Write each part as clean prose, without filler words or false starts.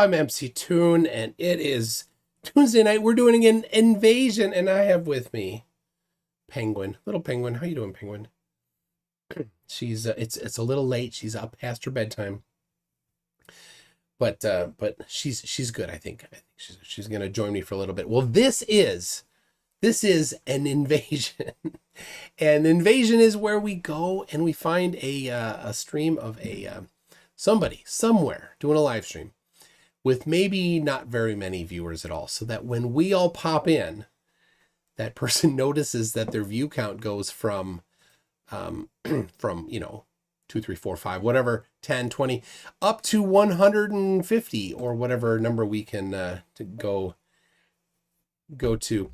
I'm MC Toon, and it is Tuesday night. We're doing an invasion, and I have with me Penguin, little Penguin. How you doing, Penguin? She's it's a little late. She's up past her bedtime, but she's good. I think she's gonna join me for a little bit. Well, this is an invasion. And invasion is where we go and we find a stream of somebody somewhere doing a live stream with maybe not very many viewers at all, so that when we all pop in, that person notices that their view count goes from 2, 3, 4, 5, whatever, 10, 20, up to 150 or whatever number we can to go to.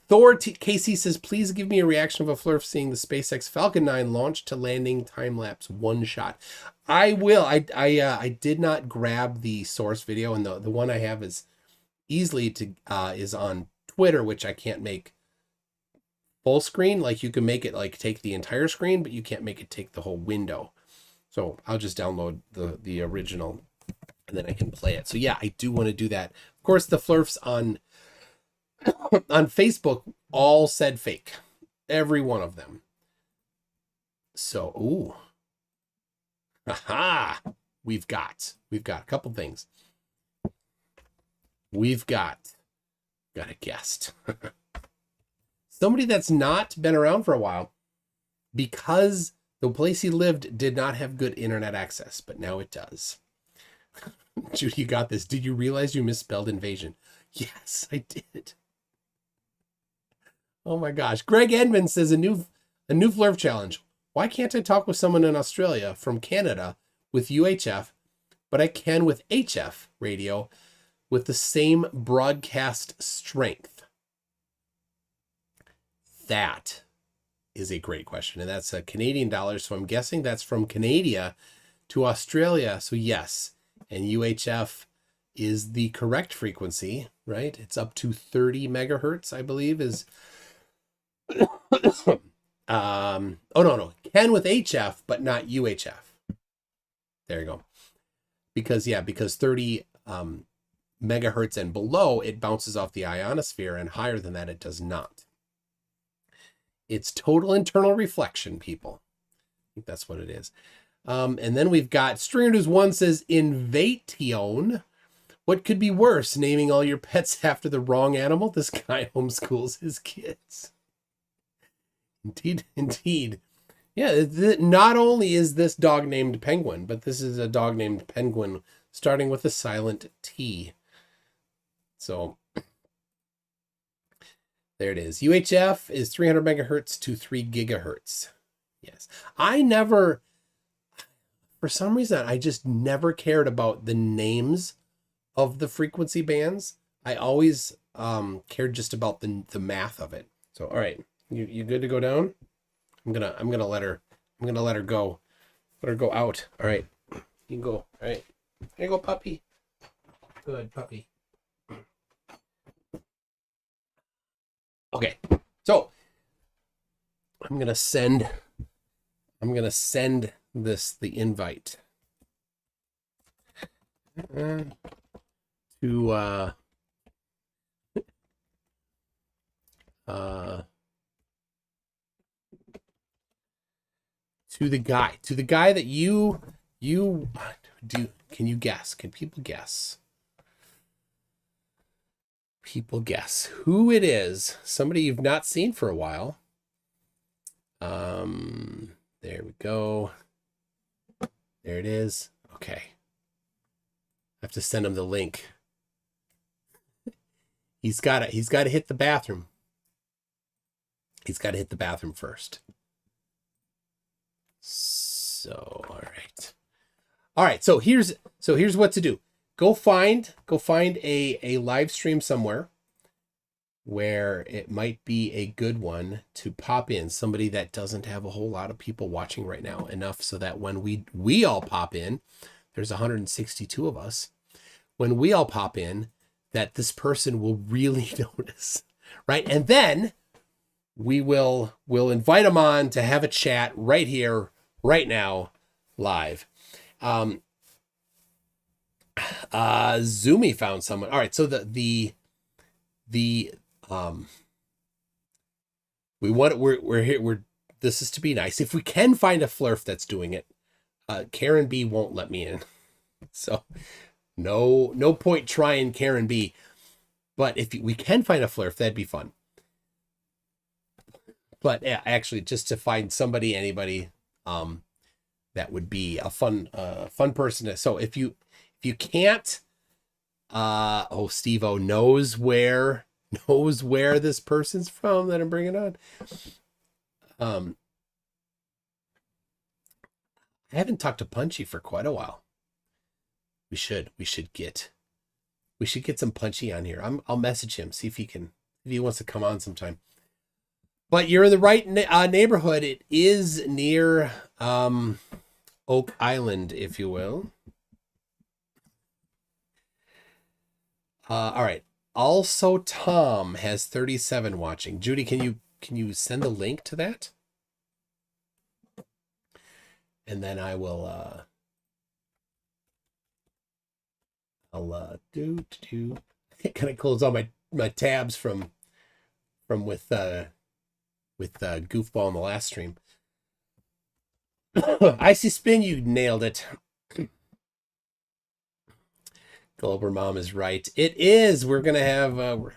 Thor Casey says, please give me a reaction of a Flurf seeing the SpaceX Falcon 9 launch to landing time-lapse one shot. I will. I did not grab the source video, and the one I have is easily is on Twitter, which I can't make full screen. Like, you can make it like take the entire screen, but you can't make it take the whole window. So I'll just download the original and then I can play it. So yeah, I do want to do that. Of course, the Flurfs on Facebook all said fake. Every one of them. So, ooh. Aha! We've got a couple things. We've got a guest. Somebody that's not been around for a while, because the place he lived did not have good internet access, but now it does. Judy, you got this. Did you realize you misspelled invasion? Yes, I did. Oh my gosh. Greg Edmonds says a new Flurf challenge. Why can't I talk with someone in Australia from Canada with UHF, but I can with HF radio with the same broadcast strength? That is a great question. And that's a Canadian dollar. So I'm guessing that's from Canada to Australia. So yes. And UHF is the correct frequency, right? It's up to 30 megahertz, I believe, is no. Can with HF, but not UHF. There you go. Because 30 megahertz and below, it bounces off the ionosphere, and higher than that, it does not. It's total internal reflection, people. I think that's what it is. And then we've got Stringer News 1 says, Invasion. What could be worse? Naming all your pets after the wrong animal? This guy homeschools his kids. Indeed. Yeah, not only is this dog named Penguin, but this is a dog named Penguin, starting with a silent T. So there it is. UHF is 300 megahertz to 3 gigahertz. Yes. For some reason, I just never cared about the names of the frequency bands. I always cared just about the math of it. So, all right. You good to go down? I'm gonna let her go. Let her go out. All right. You can go. All right. There you go, puppy. Good puppy. Okay. So I'm gonna send the invite to the guy that you do. Can you guess? Can people guess? People guess who it is. Somebody you've not seen for a while. There we go. There it is. Okay. I have to send him the link. He's got to hit the bathroom. He's got to hit the bathroom first. So, all right. So here's what to do. Go find a live stream somewhere where it might be a good one to pop in. Somebody that doesn't have a whole lot of people watching right now, enough so that when we all pop in, there's 162 of us. When we all pop in, that this person will really notice, right? And then we'll invite them on to have a chat right here, right now, live. Zoomy found someone. All right, so the we're here. This is to be nice. If we can find a flurf that's doing it, Karen B won't let me in. So no point trying Karen B. But if we can find a flurf, that'd be fun. But yeah, actually, just to find anybody, that would be a fun person. So if you can't, Steve-O knows where this person's from that I'm bringing on. I haven't talked to Punchy for quite a while. We should get some Punchy on here. I'll message him, see if he wants to come on sometime. But you're in the right neighborhood. It is near Oak Island, if you will. All right. Also, Tom has 37 watching. Judy, can you send the link to that? And then I will I'll kind of close all my tabs from with Goofball in the last stream. Icy Spin, you nailed it. Glober Mom is right. It is. We're gonna have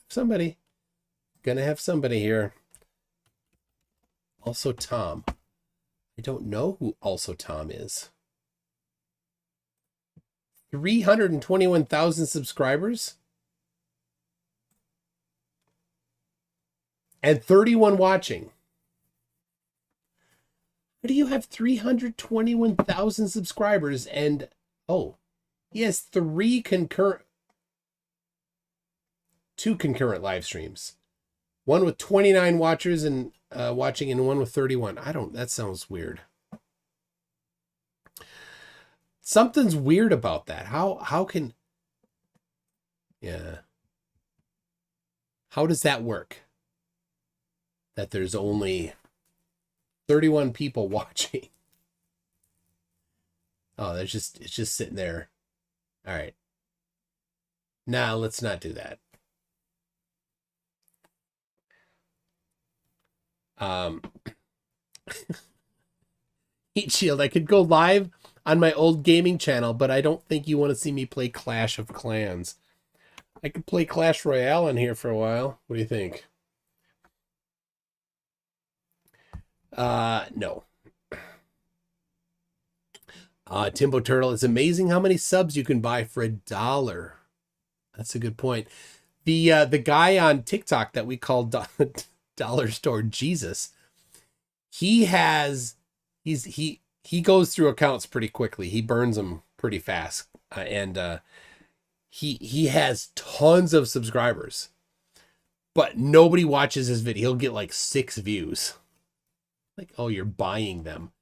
somebody. Gonna have somebody here. Also Tom. I don't know who Also Tom is. 321,000 subscribers. And 31 watching. How do you have 321,000 subscribers and he has two concurrent live streams. One with 29 watchers and watching and one with 31. That sounds weird. Something's weird about that. How does that work? That there's only 31 people watching. Oh, it's just sitting there. All right. Now let's not do that. Heat Shield, I could go live on my old gaming channel, but I don't think you want to see me play Clash of Clans. I could play Clash Royale on here for a while. What do you think? No. Timbo Turtle, it's amazing how many subs you can buy for $1. That's a good point. The guy on TikTok that we call Dollar Store Jesus, he goes through accounts pretty quickly. He burns them pretty fast, and he has tons of subscribers, but nobody watches his video. He'll get like 6 views. Like, oh, you're buying them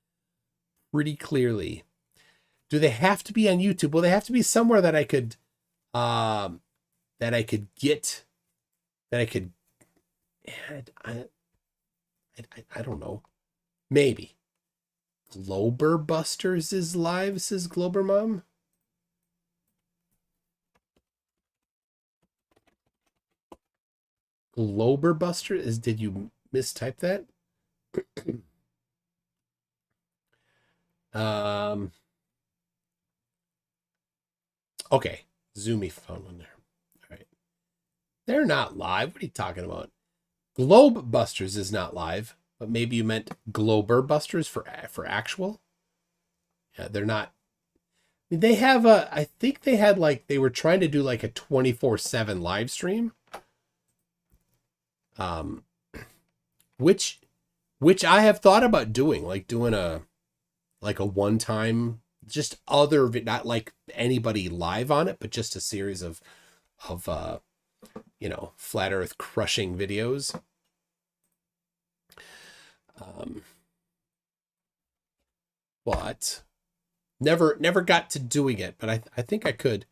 pretty clearly. Do they have to be on YouTube? Well, they have to be somewhere that I could get. I don't know. Maybe. Glober Busters is live, says Glober Mom. Glober Buster is, did you mistype that? Okay. Zoomy found one there. All right. They're not live. What are you talking about? Globe Busters is not live, but maybe you meant Glober Busters for actual. Yeah, they're not. I mean, they have I think they had they were trying to do like a 24/7 live stream. Which I have thought about doing, doing a one-time, just not like anybody live on it, but just a series of flat earth crushing videos. But never got to doing it, but I think I could.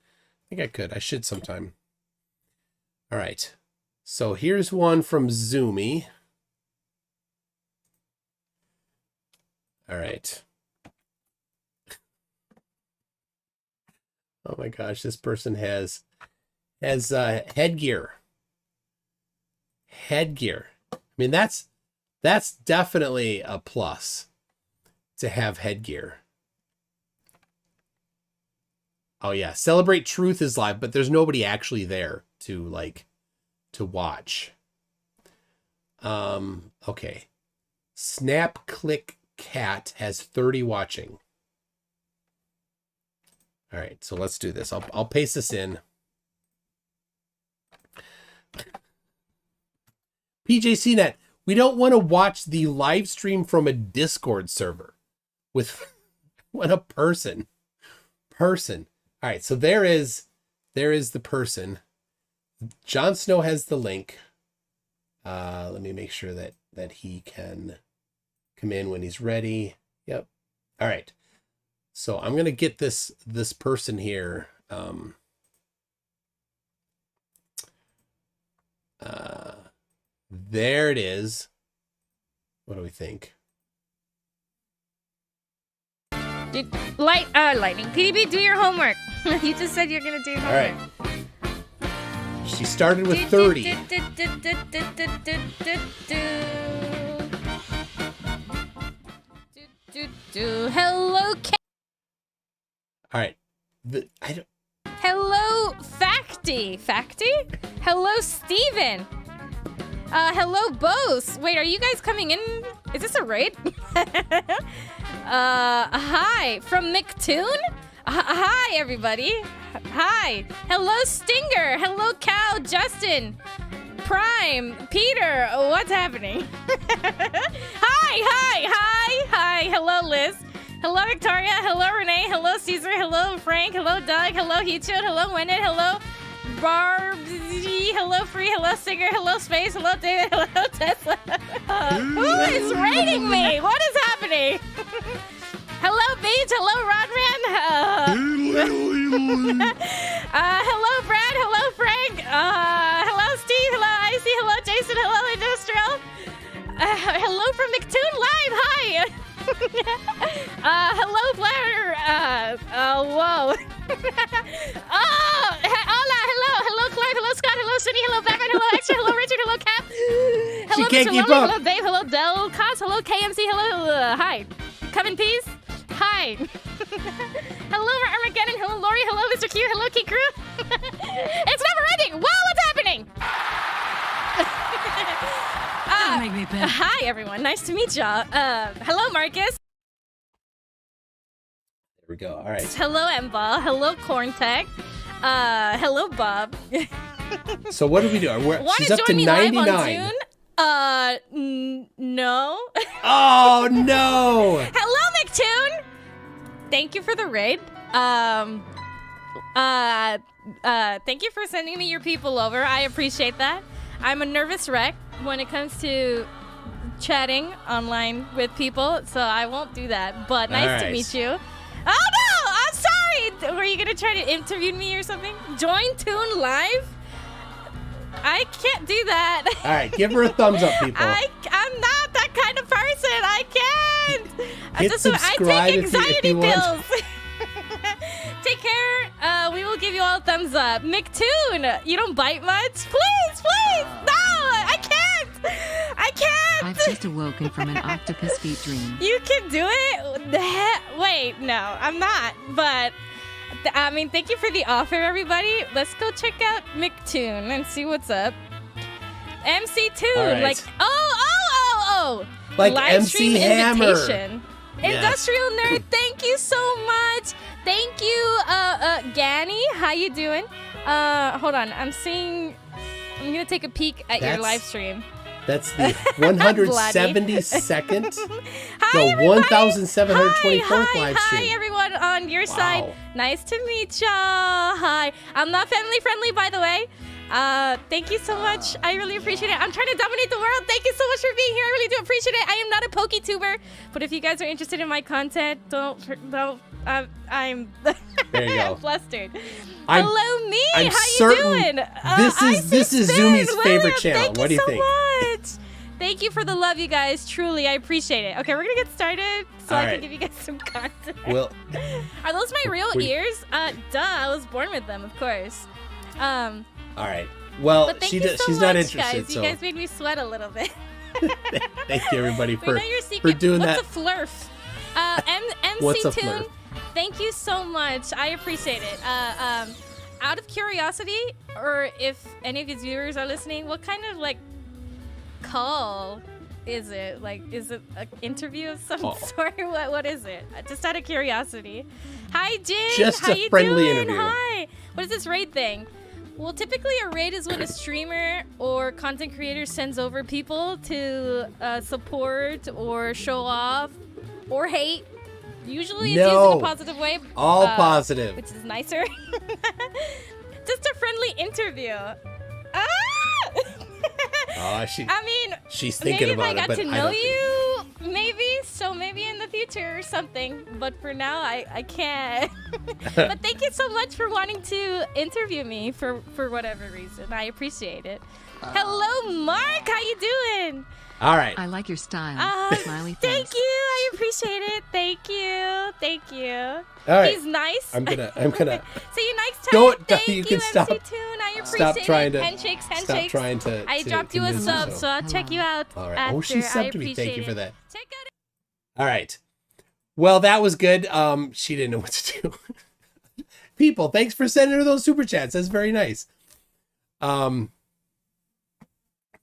I should sometime. All right. So here's one from Zoomy. All right. Oh my gosh, this person has headgear. Headgear. I mean, that's definitely a plus to have headgear. Oh yeah, Celebrate Truth is live, but there's nobody actually there to watch. Okay. Snap Click Cat has 30 watching. All right, so let's do this. I'll paste this in. PJCnet, we don't want to watch the live stream from a Discord server with a person. All right, so there is the person. Jon Snow has the link. Let me make sure that he can come in when he's ready. Yep. All right. So I'm going to get this person here. There it is. What do we think? Lightning. PDB, do your homework. You just said you're going to do your homework. All right. She started with 30. Hello, All right. Hello, Facty. Hello, Steven. Hello, Bose. Wait, are you guys coming in? Is this a raid? Hi, from McToon? Hi, everybody. Hi. Hello, Stinger. Hello, Cal, Justin, Prime, Peter. What's happening? Hi. Hello, Liz. Hello, Victoria. Hello, Renee. Hello, Caesar. Hello, Frank. Hello, Doug. Hello, Heath. Hello, Wendy. Hello, Barbie. Hello, Free. Hello, Singer. Hello, Space. Hello, David. Hello, Tesla. Who is raiding me? What is happening? Hello, Beach. Hello, Rodman. Hello, Brad. Hello, Frank. Hello, Steve. Hello, Icy. Hello, Jason. Hello, Industrial. Hello from McToon Live. Hi. Hello, Blair. Whoa. Hola. Hello, Clive. Hello, Scott. Hello, Cindy. Hello, Batman. Hello, Extra. Hello, Richard. Hello, Cap. Hello, She can't Mr. keep Lonely. up. Hello, Dave. Hello, Del Cos. Hello, KMC. Hello, hi. Come in peace. Hi. Hello, Armageddon. Hello, Lori. Hello, Mr. Q. Hello, Key Crew. It's never ending. Wow, what's happening? Don't make me bad. Hi, everyone. Nice to meet y'all. Hello, Marcus. There we go. All right. Hello, M-Ball. Hello, Corntech. Hello, Bob. So what do we do? She's up to 99. No. Oh no! Hello, McToon. Thank you for the raid. Thank you for sending me your people over. I appreciate that. I'm a nervous wreck when it comes to chatting online with people, so I won't do that. But nice to meet you. Oh no! I'm sorry. Were you gonna try to interview me or something? Join Toon Live? I can't do that. All right, give her a thumbs up, people. I'm not that kind of person. I can't. Subscribe I take anxiety if you want. pills. Take care. We will give you all a thumbs up. McToon, you don't bite much? Please. No, I can't. I've just awoken from an octopus feet dream. You can do it? Wait, no, I'm not. But, I mean, thank you for the offer, everybody. Let's go check out McToon and see what's up. MC Toon, right. like, oh. Like Live MC stream Hammer. invitation. Yes. Industrial Nerd, thank you so much. Thank you, Ganny. How you doing? Hold on. I'm gonna take a peek at your live stream. That's the 172nd. Hi, no, everybody. 1,724th live stream. Hi, everyone on your side. Nice to meet y'all. Hi. I'm not family friendly, by the way. Thank you so much. I really appreciate it. I'm trying to dominate the world. Thank you so much for being here. I really do appreciate it. I am not a PokeTuber, but if you guys are interested in my content, don't. I'm There you go. flustered. Hello, me. How you doing? This is Zumi's favorite channel. Thank What do you think? so much. Thank you for the love, you guys. Truly, I appreciate it. Okay, we're gonna get started so All I right. can give you guys some content. Well, Are those my real we- ears? Duh, I was born with them, of course. all right. Well, But thank she you does, so she's much, not interested. guys. So You guys made me sweat a little bit. thank you everybody We for know your secret. doing What's that. a flurf? MC What's a Tune, flurf? thank you so much. I appreciate it. Out of curiosity, or if any of his viewers are listening, what kind of like call is it? Like, is it an interview of some sort? What is it? Just out of curiosity. Hi, Jin. Just How a you friendly doing? interview. Hi. What is this raid thing? Well, typically a raid is when a streamer or content creator sends over people to support or show off or hate. Usually it's used in a positive way. All positive. Which is nicer. Just a friendly interview. Ah! Oh, I mean, she's thinking maybe if about I got it, but to know you, maybe in the future or something. But for now, I can't. But thank you so much for wanting to interview me for whatever reason. I appreciate it. Hello, Mark. How you doing? All right. I like your style. Smiley face. Thank you. I appreciate it. Thank you. All right. He's nice. I'm gonna See you next time. Go- Thank you can MC stop- Tune. I appreciate stop trying it. to Handshakes. stop trying to. I dropped you a convince sub, us. so I'll check you out. All right. After. Oh, she I subbed to me. Thank appreciate you for it. that. Check out. All right. Well, that was good. She didn't know what to do. People, thanks for sending her those super chats. That's very nice.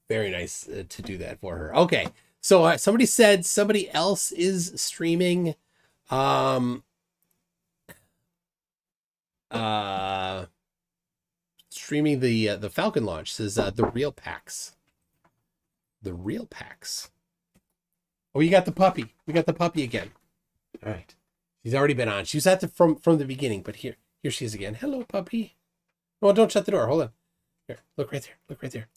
Very nice to do that for her. Okay. So somebody said somebody else is streaming. Streaming the Falcon launch. Says the real packs. The real packs. Oh, you got the puppy. We got the puppy again. All right. She's already been on. She was at the from the beginning, but here she is again. Hello, puppy. Oh, don't shut the door. Hold on. Here, look right there. Look right there.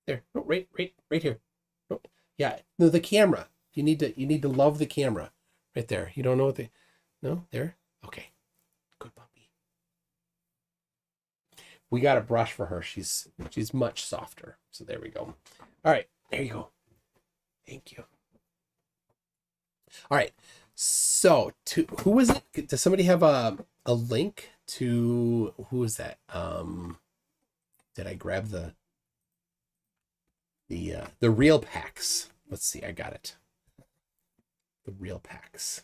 There. No, right here. No, yeah. No, the camera. You need to love the camera. Right there. You don't know what no, there? Okay. Good puppy. We got a brush for her. She's much softer. So there we go. All right. There you go. Thank you. All right. So who was it? Does somebody have a link to who is that? Did I grab the real packs? Let's see. I got it. The real packs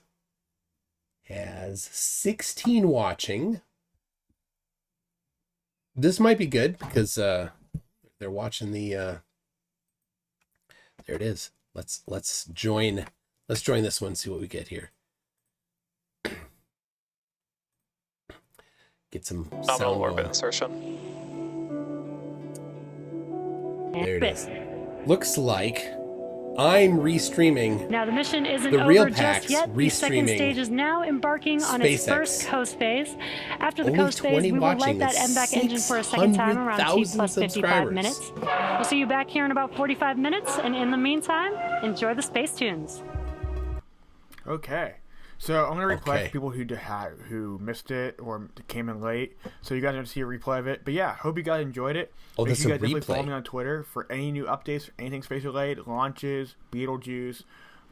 has 16 watching. This might be good because they're watching the there it is. Let's join this one, see what we get here. Get some sound orbit going. insertion. There it is. Looks like I'm restreaming. Now the mission isn't The real over packs just yet. The second restreaming stage is now embarking on its SpaceX. first coast phase. After the Only coast phase, 20 we will watching. light that That's MVAC engine for a second time around T 600,000 plus 55 subscribers. minutes. We'll see you back here in about 45 minutes, and in the meantime, enjoy the space tunes. Okay, so I'm gonna replay Okay. for people who missed it or came in late, so you guys are gonna see a replay of it. But yeah, hope you guys enjoyed it. Oh, Make that's sure you a guys definitely follow replay. me on Twitter for any new updates, anything space related, launches, Beetlejuice,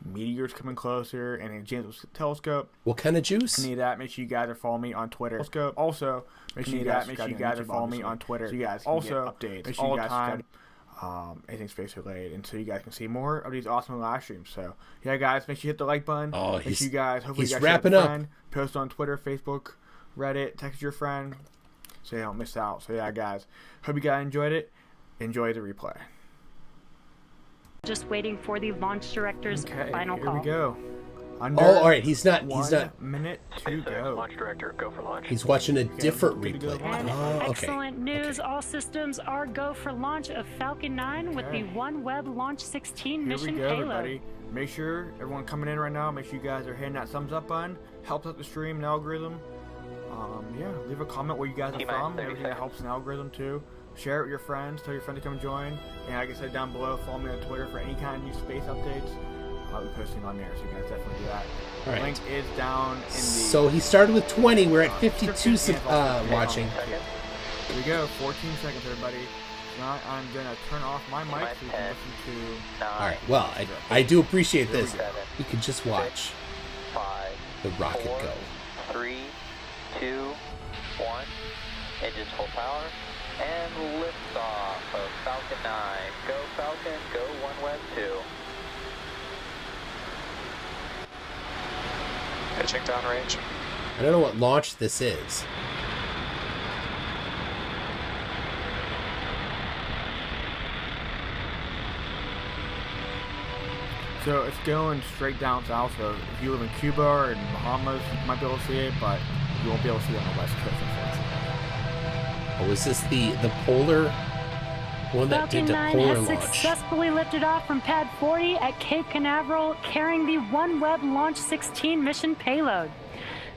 meteors coming closer, and a James Telescope. What kind of juice? Any of that, make sure you guys are following me on Twitter. Also, make sure you guys are following me on Twitter. So you guys can get updates all the time. Anything space related, and so you guys can see more of these awesome live streams. So yeah, guys, make sure you hit the like button. Oh, make sure you guys hopefully he's you guys share it wrapping with a up. friend, post on Twitter, Facebook, Reddit, text your friend, so you don't miss out. So yeah, guys, hope you guys enjoyed it. Enjoy the replay. Just waiting for the launch director's Okay, final here call. we go. Under Oh, all right. He's not. 1 minute to go. Launch director, go for launch. He's watching a different good to go. replay. And Oh, okay. excellent news, Okay. all systems are go for launch of Falcon 9 with the Okay. OneWeb Launch 16 Here we mission go, payload. everybody. Make sure everyone coming in right now, make sure you guys are hitting that thumbs up button. Helps out the stream and algorithm. Yeah, leave a comment where you guys are T-minus from. 30 Everything that seconds. helps an algorithm too. Share it with your friends. Tell your friend to come join. And like I said down below, follow me on Twitter for any kind of new space updates. I'll be posting on there, so you guys definitely do that. All right. Link is down in the. So he started with 20. We're at 52 watching. Here we go. 14 seconds, everybody. not, I'm gonna turn off my mic so you can listen to. All right. Well, I do appreciate this. We could just watch the rocket go. 3, 2, 1. Engines full power. And liftoff of Falcon 9. Go Falcon, go OneWeb 2. Pitching downrange. I don't know what launch this is. So it's going straight down south. So if you live in Cuba or in Bahamas, you might be able to see it, but you won't be able to see it on the west coast, unfortunately. Oh, is this the polar one that Falcon did the 9 polar has launch? successfully lifted off from Pad 40 at Cape Canaveral, carrying the OneWeb Launch 16 mission payload.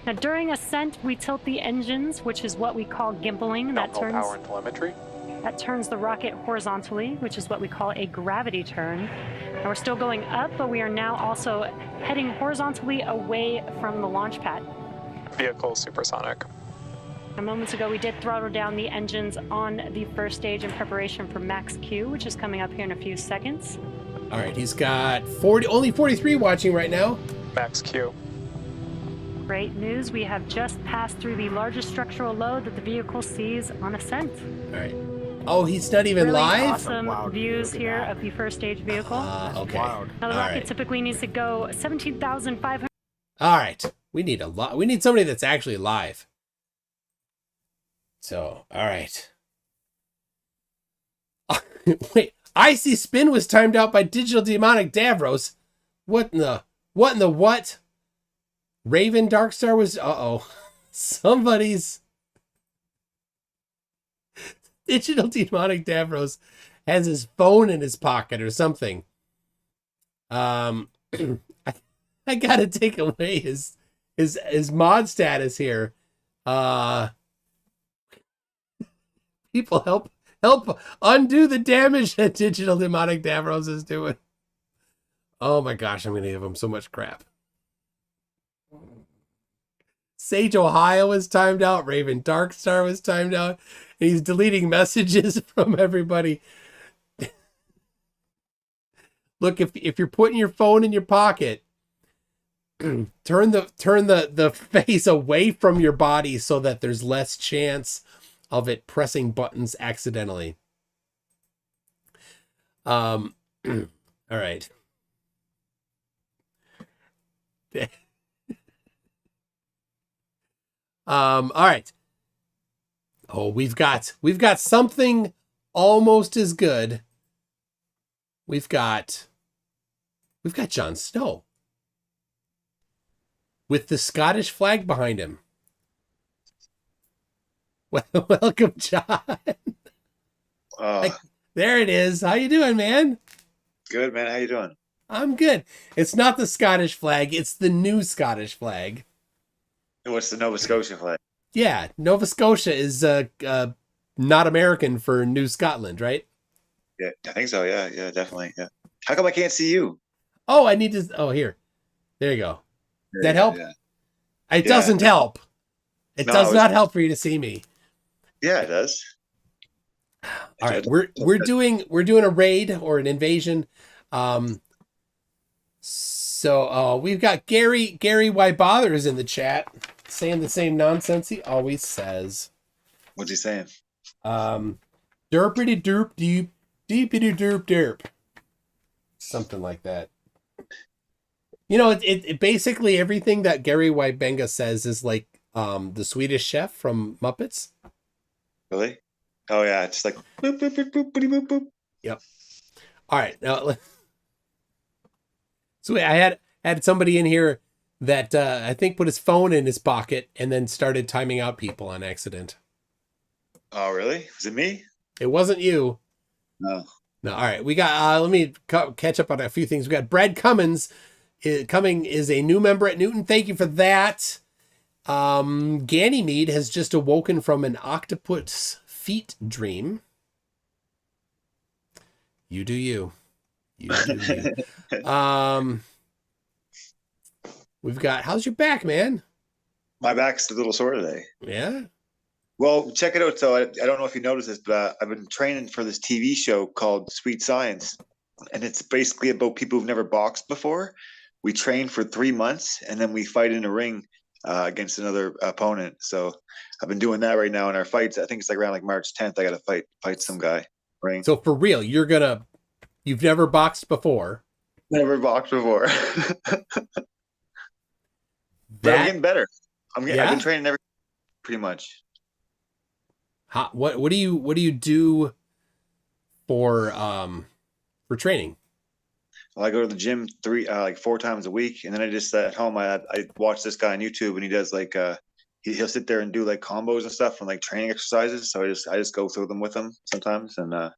Now, during ascent, we tilt the engines, which is what we call gimbaling. Power and telemetry. That turns the rocket horizontally, which is what we call a gravity turn. And we're still going up, but we are now also heading horizontally away from the launch pad. Vehicle supersonic. Moments ago, we did throttle down the engines on the first stage in preparation for Max Q, which is coming up here in a few seconds. All right, he's got only 43 watching right now. Max Q. Great news, we have just passed through the largest structural load that the vehicle sees on ascent. All right. Oh, he's not even Really live? awesome views here of the first stage vehicle. Okay. Wild. Now the All rocket right. typically needs to go 17,500. All right. We need we need somebody that's actually live. So, all right. Wait, Icy Spin was timed out by Digital Demonic Davros. What in the what? Raven Darkstar was somebody's Digital Demonic Davros has his phone in his pocket or something. I gotta take away his mod status here. People help undo the damage that Digital Demonic Davros is doing. Oh my gosh, I'm gonna give him so much crap. Sage Ohio was timed out. Raven Darkstar was timed out. And he's deleting messages from everybody. Look, if you're putting your phone in your pocket, turn the face away from your body so that there's less chance of it pressing buttons accidentally. All right. All right. Oh, we've got something almost as good. We've got Jon Snow with the Scottish flag behind him. Well, welcome, John. There it is. How you doing, man? Good, man. How you doing? I'm good. It's not the Scottish flag. It's the new Scottish flag. What's the Nova Scotia flag? Yeah, Nova Scotia is not American for New Scotland, right? Yeah, I think so. Yeah, definitely. Yeah. How come I can't see you? Oh, I need to. Oh, here. There you go. Does that help? Yeah. It doesn't help. It does not help for you to see me. Yeah, it does. All right, we're doing a raid or an invasion. So we've got Gary Why Bothers in the chat saying the same nonsense he always says. What's he saying? Derpity derp deep deepity derp derp. Something like that. You know, it basically everything that Gary Wybenga says is like the Swedish Chef from Muppets. Really? Oh yeah, it's like boop boop boop boop boop boop boop. Yep. All right, now so I had somebody in here that I think put his phone in his pocket and then started timing out people on accident. Oh really? Was it me? It wasn't you. No. No. All right, we got. Let me catch up on a few things. We got Brad Cummins. Coming is a new member at Newton. Thank you for that. Ganymede has just awoken from an octopus feet dream. You do you. You do you. We've got. How's your back, man? My back's a little sore today. Yeah. Well, check it out. So I don't know if you noticed this, but I've been training for this TV show called Sweet Science, and it's basically about people who've never boxed before. We train for 3 months, and then we fight in a ring against another opponent. So I've been doing that right now in our fights. I think it's like around like March 10th. I got to fight some guy. Ring. So for real, you've never boxed before. Never boxed before. But I'm getting better. I've been training pretty much. What do you do for training? Well, I go to the gym 4 times a week, and then I just at home I watch this guy on YouTube, and he does like he'll sit there and do like combos and stuff and like training exercises. So I just go through them with him sometimes, and I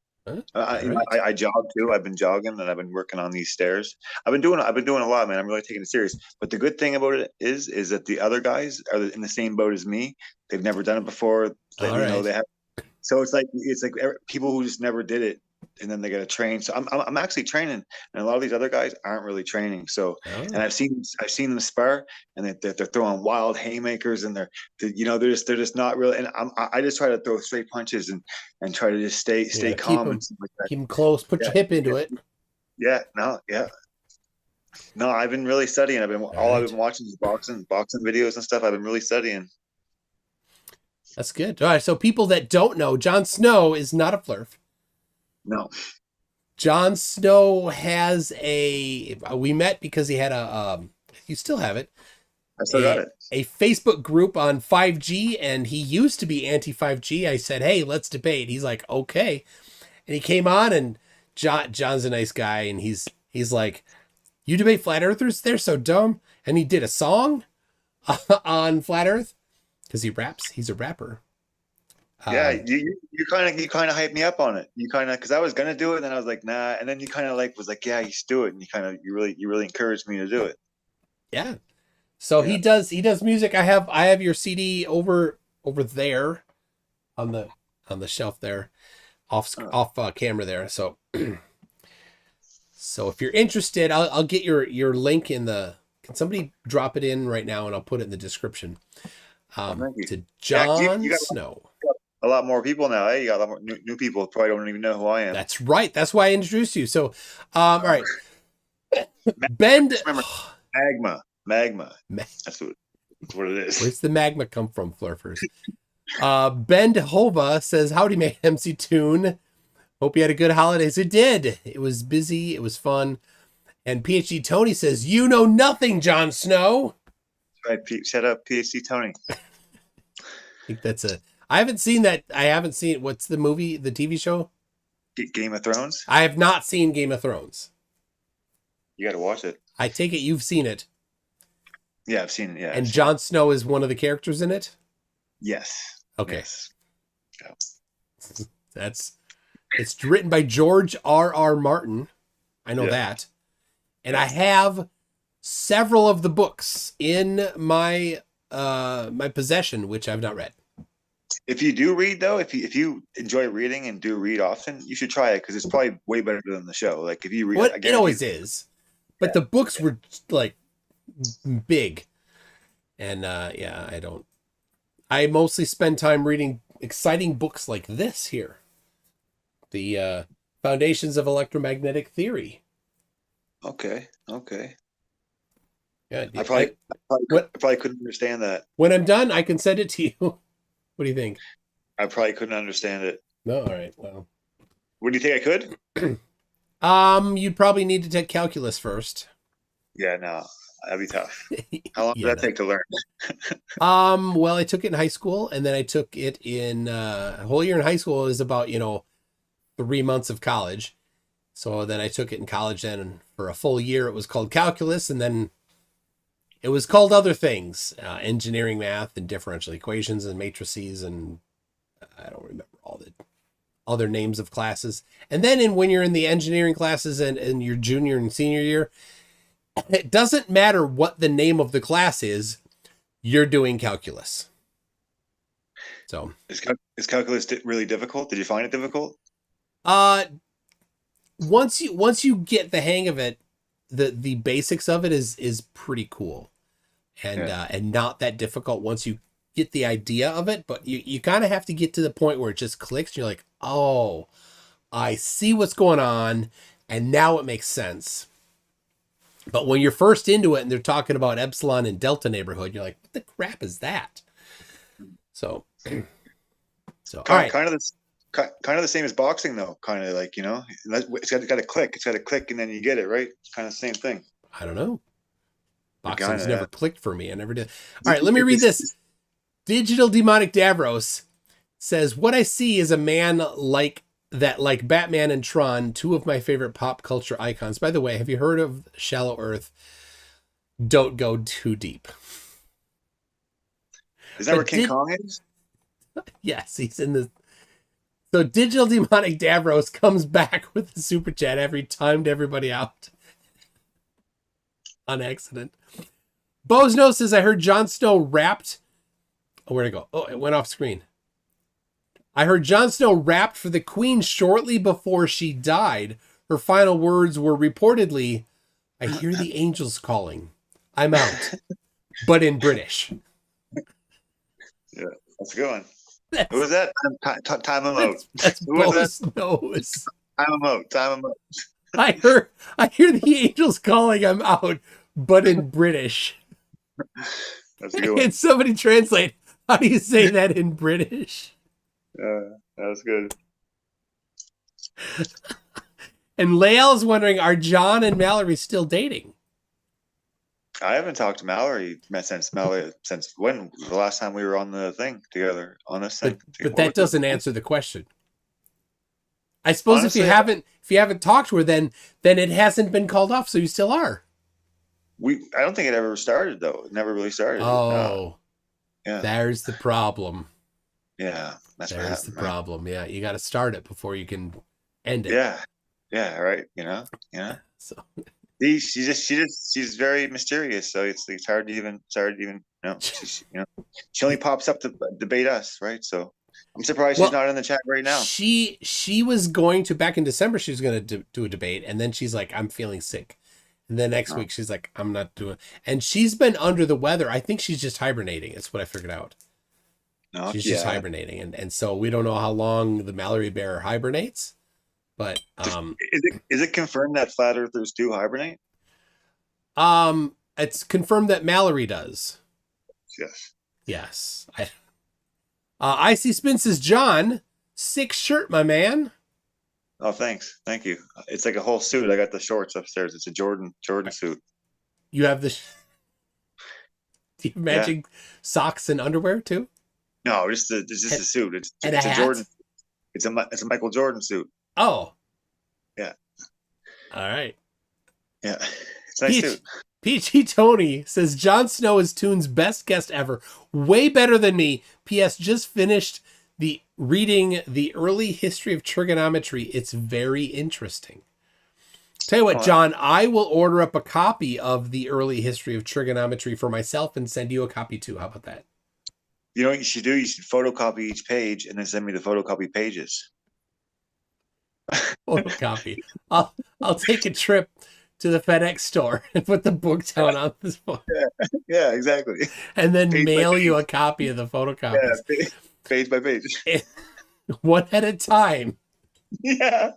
jog too. I've been jogging, and I've been working on these stairs. I've been doing a lot, man. I'm really taking it serious. But the good thing about it is that the other guys are in the same boat as me. They've never done it before. They have. So it's like people who just never did it, and then they got to train. So I'm actually training, and a lot of these other guys aren't really training. So and I've seen them spar, and they're throwing wild haymakers, and they're just not really. And I just try to throw straight punches and try to just stay calm and stuff like that. Keep them close. Put your hip into it. Yeah. No, I've been really studying. I've been watching is boxing videos and stuff. I've been really studying. That's good. All right. So people that don't know, Jon Snow is not a flurf. No. Jon Snow has we met because he had you still have it. I still got it. A Facebook group on 5G, and he used to be anti-5G. I said, hey, let's debate. He's like, okay. And he came on, and John's a nice guy, and he's like, you debate flat earthers? They're so dumb. And he did a song on flat earth because he raps. He's a rapper. Yeah, you kind of hyped me up on it. You kind of, because I was gonna do it, and then I was like, nah. And then you kind of was like, yeah, you should do it. And you really encouraged me to do it. Yeah. So he does music. I have your CD over there on the shelf there, off camera there. So if you're interested, I'll get your link in the. Can somebody drop it in right now, and I'll put it in the description. To Jon Snow. A lot more people now. You got a lot more new people probably don't even know who I am. That's right. That's why I introduced you. So, all right. Bend. Remember, magma. That's what it is. Where's the magma come from, Flurfers? Ben Hova says, howdy, my MC Tune. Hope you had a good holidays. It did. It was busy. It was fun. And PhD Tony says, you know nothing, Jon Snow. Right. Shut up, PhD Tony. I think that's I haven't seen that. I haven't seen, what's the movie, the TV show? Game of Thrones? I have not seen Game of Thrones. You got to watch it. I take it you've seen it. Yeah, I've seen it. Yeah. And Jon Snow is one of the characters in it? Yes. Okay. Yes. Yeah. It's written by George R.R. Martin. I know that. And I have several of the books in my my possession, which I've not read. If you do read, though, if you enjoy reading and do read often, you should try it because it's probably way better than the show. Like if you read, it always is. But the books were like big, and I mostly spend time reading exciting books like this here, the Foundations of Electromagnetic Theory. Okay. Yeah, I probably couldn't understand that. When I'm done, I can send it to you. What do you think? I probably couldn't understand it. No, all right. Well, what do you think I could? You'd probably need to take calculus first. Yeah, no, that'd be tough. How long did that take to learn? Well, I took it in high school, and then I took it in a whole year in high school is about 3 months of college. So then I took it in college. Then for a full year, it was called calculus, and then it was called other things, engineering math and differential equations and matrices, and I don't remember all the other names of classes. And then when you're in the engineering classes and your junior and senior year, it doesn't matter what the name of the class is, you're doing calculus. So is calculus really difficult? Did you find it difficult? Once you get the hang of it, the basics of it is pretty cool. And not that difficult once you get the idea of it, but you kind of have to get to the point where it just clicks. And you're like, oh, I see what's going on, and now it makes sense. But when you're first into it and they're talking about Epsilon and Delta neighborhood, you're like, what the crap is that? So all right. Kind of the same as boxing, though. Kind of like, it's got to click. It's got to click, and then you get it, right? Kind of the same thing. I don't know. Boxing's never clicked for me. I never did. All right, let me read this. Digital Demonic Davros says, what I see is a man like Batman and Tron, two of my favorite pop culture icons. By the way, have you heard of Shallow Earth? Don't go too deep. Is that where King Kong is? Yes, he's in the... So Digital Demonic Davros comes back with the super chat every timed everybody out. On accident. Bo Snow says, I heard Jon Snow rapped. Oh, where'd it go? Oh, it went off screen. I heard Jon Snow rapped for the Queen shortly before she died. Her final words were reportedly, I hear the angels calling. I'm out. But in British. Yeah, that's a good one. Who was that? Time him out. That's Bo Snows. Time him out. I hear the angels calling. I'm out, but in British. That's a good one. And somebody translate. How do you say that in British? That's good. And Lael's wondering, are John and Mallory still dating? I haven't talked to Mallory since when was the last time we were on the thing together on this thing. But that doesn't answer the question. I suppose honestly, if you haven't talked to her, then it hasn't been called off, so you still are. I don't think it ever started though. It never really started. Oh, yeah. There's the problem. Yeah, there's the problem. Yeah, you got to start it before you can end it. Yeah, right. So she's very mysterious. So it's hard to even she only pops up to debate us, right? So. I'm surprised she's not in the chat right now. She was going to, back in December, she was going to do a debate, and then she's like, I'm feeling sick. And then next week, she's like, I'm not doing. And she's been under the weather. I think she's just hibernating. That's what I figured out. She's just hibernating. And so we don't know how long the Mallory Bear hibernates. But is it confirmed that flat earthers do hibernate? It's confirmed that Mallory does. Yes. Icy Spin says, John, sick shirt, my man. Oh, thanks. Thank you. It's like a whole suit. I got the shorts upstairs. It's a Jordan suit. You have the... Do you have matching socks and underwear too? No, it's just a suit. It's a Jordan. It's a Michael Jordan suit. Oh. Yeah. All right. Yeah. It's a nice suit. PG Tony says, Jon Snow is Toon's best guest ever. Way better than me. P.S. Just finished reading the early history of trigonometry. It's very interesting. Tell you what, John, I will order up a copy of the early history of trigonometry for myself and send you a copy too. How about that? You know what you should do? You should photocopy each page and then send me the photocopy pages. Photocopy. I'll take a trip to the FedEx store and put the book down on this book. Yeah, exactly. And then mail you a copy of the photocopies. Yeah, page by page. One at a time. Yeah.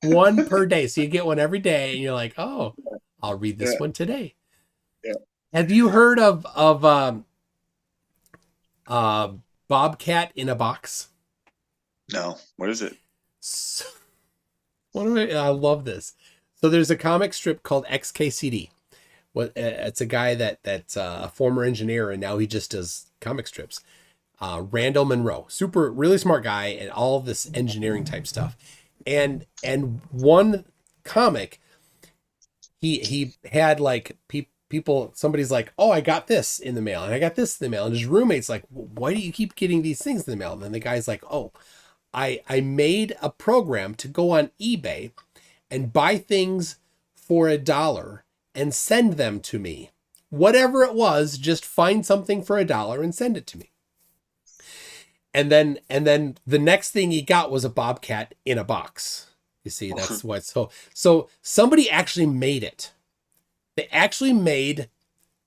One per day. So you get one every day and you're like, oh, I'll read this one today. Yeah. Have you heard of Bobcat in a Box? No. What is it? I love this. So there's a comic strip called XKCD. It's a guy that's a former engineer, and now he just does comic strips. Randall Monroe, really smart guy, and all this engineering type stuff. And one comic, he had like people. Somebody's like, oh, I got this in the mail, and I got this in the mail, and his roommate's like, why do you keep getting these things in the mail? And then the guy's like, oh, I made a program to go on eBay and buy things for $1 and send them to me. Whatever it was, just find something for $1 and send it to me. And then the next thing he got was a Bobcat in a box. You see, that's what. So somebody actually made it. They actually made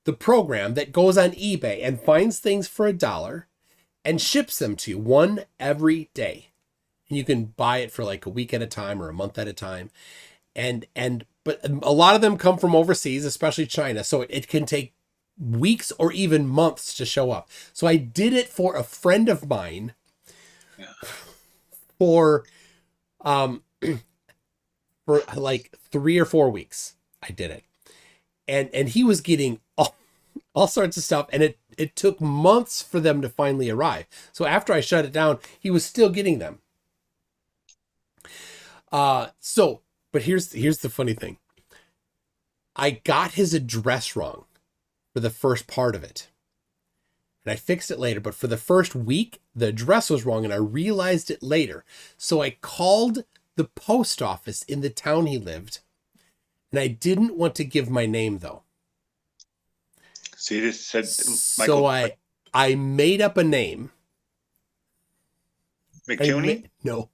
the program that goes on eBay and finds things for $1 and ships them to you, one every day. And you can buy it for like a week at a time or a month at a time. But a lot of them come from overseas, especially China. So it can take weeks or even months to show up. So I did it for a friend of mine for like 3 or 4 weeks. I did it. And he was getting all sorts of stuff. And it took months for them to finally arrive. So after I shut it down, he was still getting them. But here's the funny thing. I got his address wrong for the first part of it. And I fixed it later, but for the first week, the address was wrong and I realized it later. So I called the post office in the town he lived, and I didn't want to give my name though. So you just said Michael. So I made up a name. McCuney? No.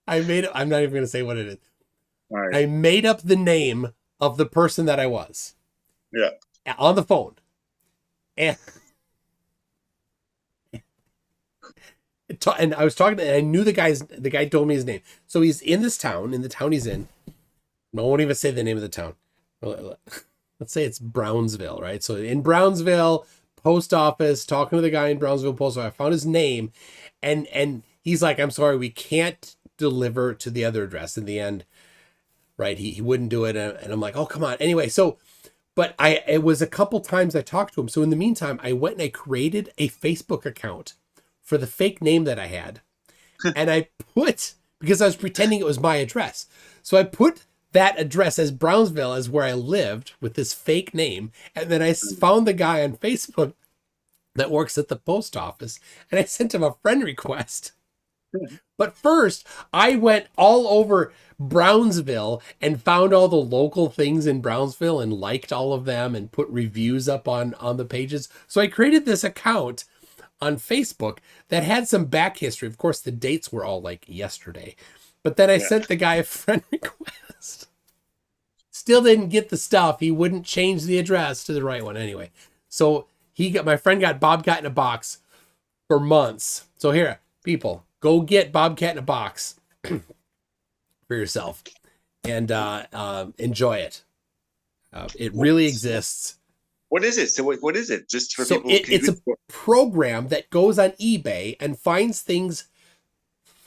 I'm not even going to say what it is. All right. I made up the name of the person that I was. Yeah. On the phone. And I was talking to, and I knew the guy told me his name. So he's in this town, in the town he's in. I won't even say the name of the town. Let's say it's Brownsville, right? So in Brownsville, post office, talking to the guy in Brownsville post office, I found his name, and he's like, "I'm sorry, we can't deliver to the other address." In the end, right? He wouldn't do it, and I'm like, "Oh, come on." Anyway, but it was a couple times I talked to him. So in the meantime, I went and I created a Facebook account for the fake name that I had, and I put, because I was pretending it was my address, so I put that address as Brownsville as where I lived with this fake name. And then I found the guy on Facebook that works at the post office, and I sent him a friend request. But first, I went all over Brownsville and found all the local things in Brownsville and liked all of them and put reviews up on the pages. So I created this account on Facebook that had some back history. Of course, the dates were all like yesterday. But then I sent the guy a friend request. Still didn't get the stuff. He wouldn't change the address to the right one anyway. So my friend got Bobcat in a box for months. So here, people, go get Bobcat in a box for yourself and enjoy it. It really exists. What is it? So what is it? Just for people. It's a program that goes on eBay and finds things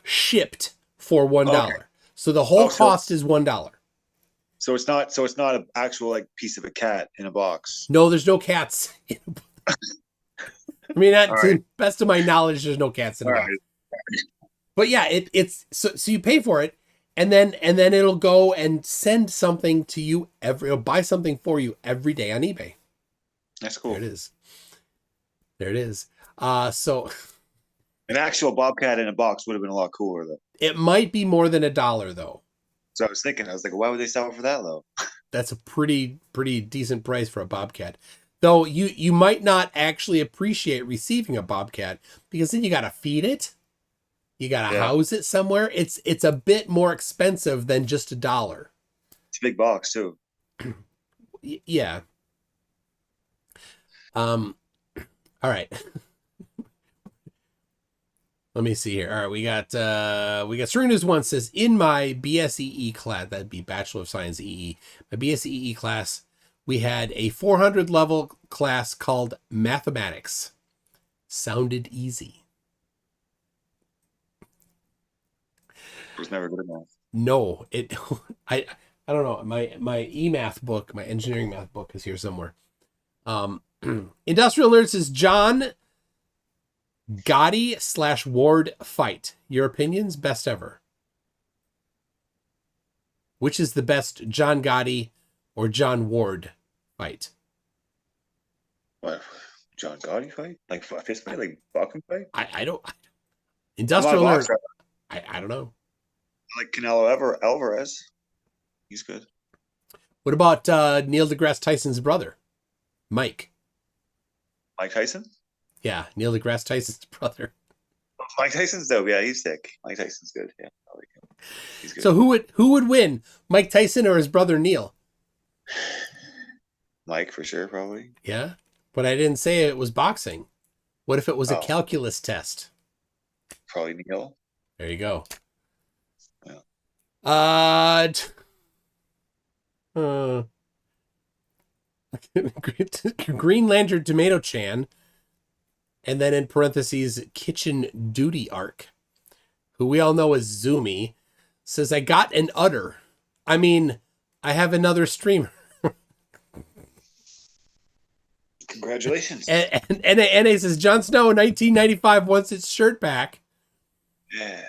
shipped for $1. Okay. So the whole cost is $1. So it's not an actual like piece of a cat in a box. No, there's no cats in a box. I mean, to the best of my knowledge, there's no cats in a box. But yeah, it's so you pay for it, and then it'll go and send something to you it'll buy something for you every day on eBay. That's cool. There it is. So an actual Bobcat in a box would have been a lot cooler though. It might be more than $1 though. So I was like, why would they sell it for that low? That's a pretty decent price for a Bobcat. Though you might not actually appreciate receiving a Bobcat, because then you got to feed it. You got to house it somewhere. It's a bit more expensive than just $1. It's a big box too. Yeah. All right. Let me see here. All right, we got String News 1 says, in my BSEE class, that'd be Bachelor of Science EE, my BSEE class, we had a 400 level class called Mathematics. Sounded easy. It was never good at math. No, I don't know. My e-math book, my engineering math book is here somewhere. Industrial Nerd says, John Gotti / Ward fight. Your opinions? Best ever. Which is the best, John Gotti or John Ward fight? What? John Gotti fight? Like a fist fight? Like boxing fight? I don't. Industrial Nerd. I don't know. Like Canelo Alvarez. He's good. What about Neil deGrasse Tyson's brother, Mike? Mike Tyson? Yeah, Neil deGrasse Tyson's brother. Mike Tyson's dope. Yeah, he's sick. Mike Tyson's good. Yeah, I like him. He's good. So who would win, Mike Tyson or his brother Neil? Mike for sure, probably. Yeah, but I didn't say it was boxing. What if it was a Oh. calculus test? Probably Neil. There you go. Yeah. Green Lantern Tomato Chan, and then in parentheses, Kitchen Duty Arc, who we all know as Zoomy, says, I got an udder. I mean, I have another streamer. Congratulations. And NA says, Jon Snow in 1995 wants its shirt back. Yeah.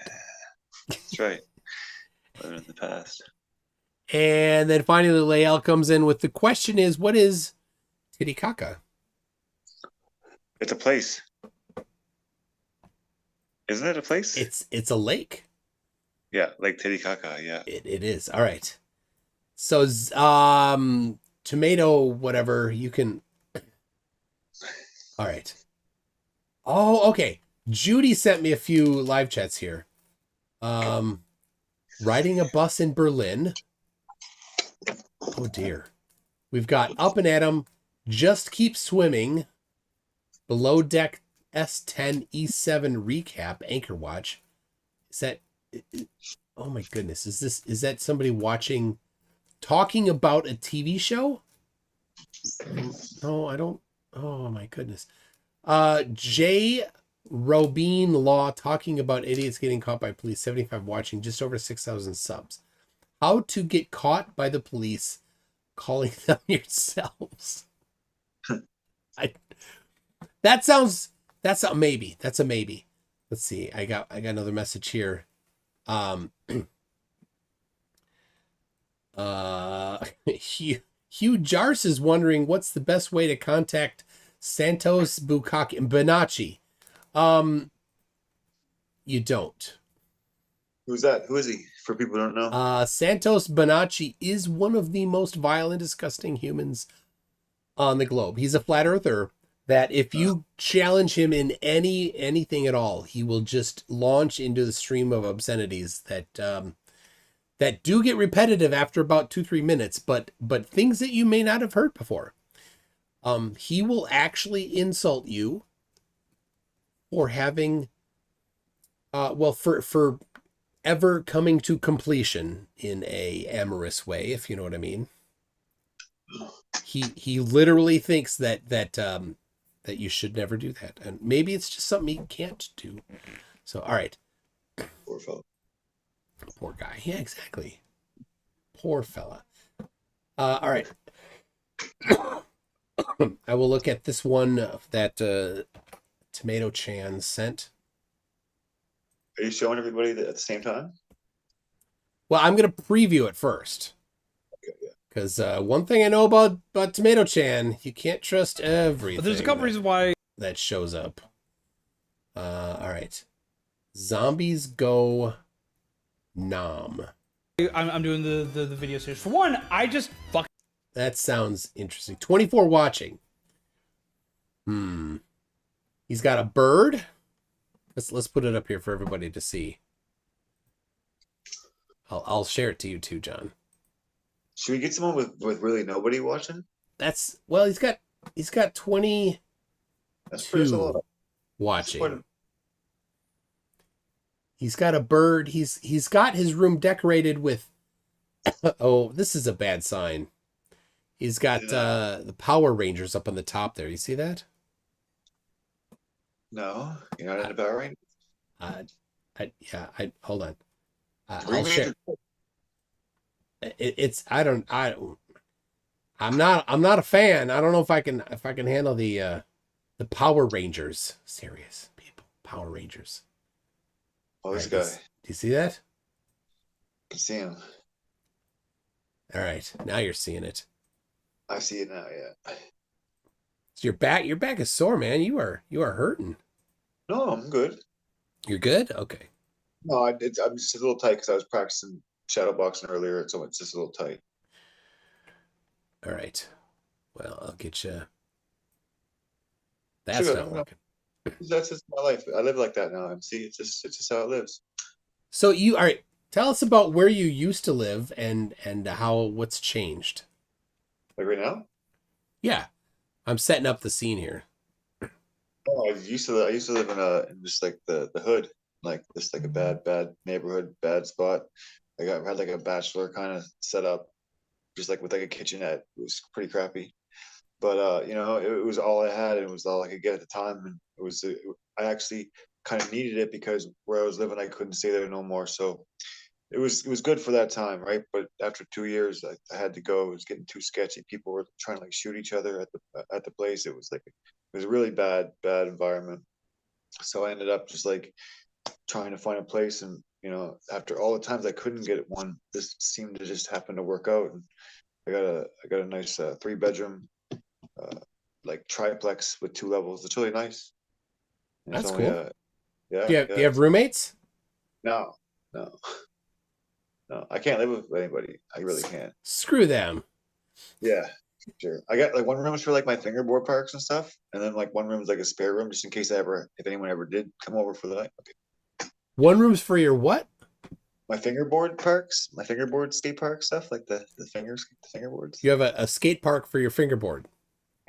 That's right. Living in the past. And then finally, Lael comes in with the question is, what is Titicaca? It's a place. Isn't it a place? It's a lake. Yeah, Lake Titicaca, yeah. It is. All right. So, tomato, whatever, you can... All right. Oh, okay. Judy sent me a few live chats here. Riding a bus in Berlin. Oh, dear. We've got Up and Atom, Just Keep Swimming, Below Deck S10 E7 Recap, Anchor Watch. Is that... Oh, my goodness. Is that somebody talking about a TV show? No, I don't... Oh my goodness. J. Robin Law talking about idiots getting caught by police, 75 watching, just over 6,000 subs. How to get caught by the police, calling them yourselves. That's a maybe. That's a maybe. Let's see. I got another message here. Hugh Jars is wondering what's the best way to contact Santos Bonacci. You don't. Who's that? Who is he? For people who don't know. Santos Bonacci is one of the most vile and disgusting humans on the globe. He's a flat earther that if you challenge him in anything at all, he will just launch into the stream of obscenities that do get repetitive after about 2-3 minutes, but things that you may not have heard before. He will actually insult you for having, for ever coming to completion in a amorous way, if you know what I mean. He literally thinks that you should never do that, and maybe it's just something he can't do. So, all right. Poor fellow. Poor guy. Yeah, exactly. Poor fella. All right. I will look at this one that Tomato Chan sent. Are you showing everybody that at the same time? Well, I'm going to preview it first. Okay, yeah. Because one thing I know about Tomato Chan, you can't trust everything. But there's a couple reasons why that shows up. All right. Zombies Go Nom. I'm doing the video series. For one, I just fucking... That sounds interesting. 24 watching. He's got a bird. Let's put it up here for everybody to see. I'll share it to you too, John. Should we get someone with really nobody watching? He's got 20. That's pretty solid. Watching. He's got a bird. He's got his room decorated with. Oh, this is a bad sign. He's got the Power Rangers up on the top there. You see that? No, you're not in the Power Rangers. Hold on. I'll share. I'm not a fan. I don't know if I can handle the Power Rangers. Serious people, Power Rangers. Oh, this guy. Do you see that? I can see him. All right, now you're seeing it. I see it now. Yeah. So your back is sore, man. You are hurting. No, I'm good. You're good. Okay. No, I'm just a little tight because I was practicing shadow boxing earlier, so it's just a little tight. All right. Well, I'll get you. That's not working. That's just my life. I live like that now. And see, it's just how it lives. So all right. Tell us about where you used to live and what's changed. Like right now? Yeah, I'm setting up the scene here. Oh, I used to live in just like the hood, like just like a bad neighborhood, bad spot. Had like a bachelor kind of set up, just like with like a kitchenette. It was pretty crappy, but it was all I had, and it was all I could get at the time, and I actually kind of needed it because where I was living, I couldn't stay there no more. So it was good for that time, right? But after 2 years, I had to go. It was getting too sketchy. People were trying to like shoot each other at the place. It was a really bad environment. So I ended up just like trying to find a place, and after all the times I couldn't get one, this seemed to just happen to work out. And I got a nice 3-bedroom like triplex with 2 levels. It's really nice. And That's it's only cool. yeah. Do you have roommates? No, no. No, I can't live with anybody. I really can't. Screw them. Yeah, sure. I got like one room is for like my fingerboard parks and stuff, and then like one room is like a spare room just in case if anyone ever did come over for the night. Okay. One room's for your what? My fingerboard parks, my fingerboard skate park stuff, like the fingerboards. You have a skate park for your fingerboard.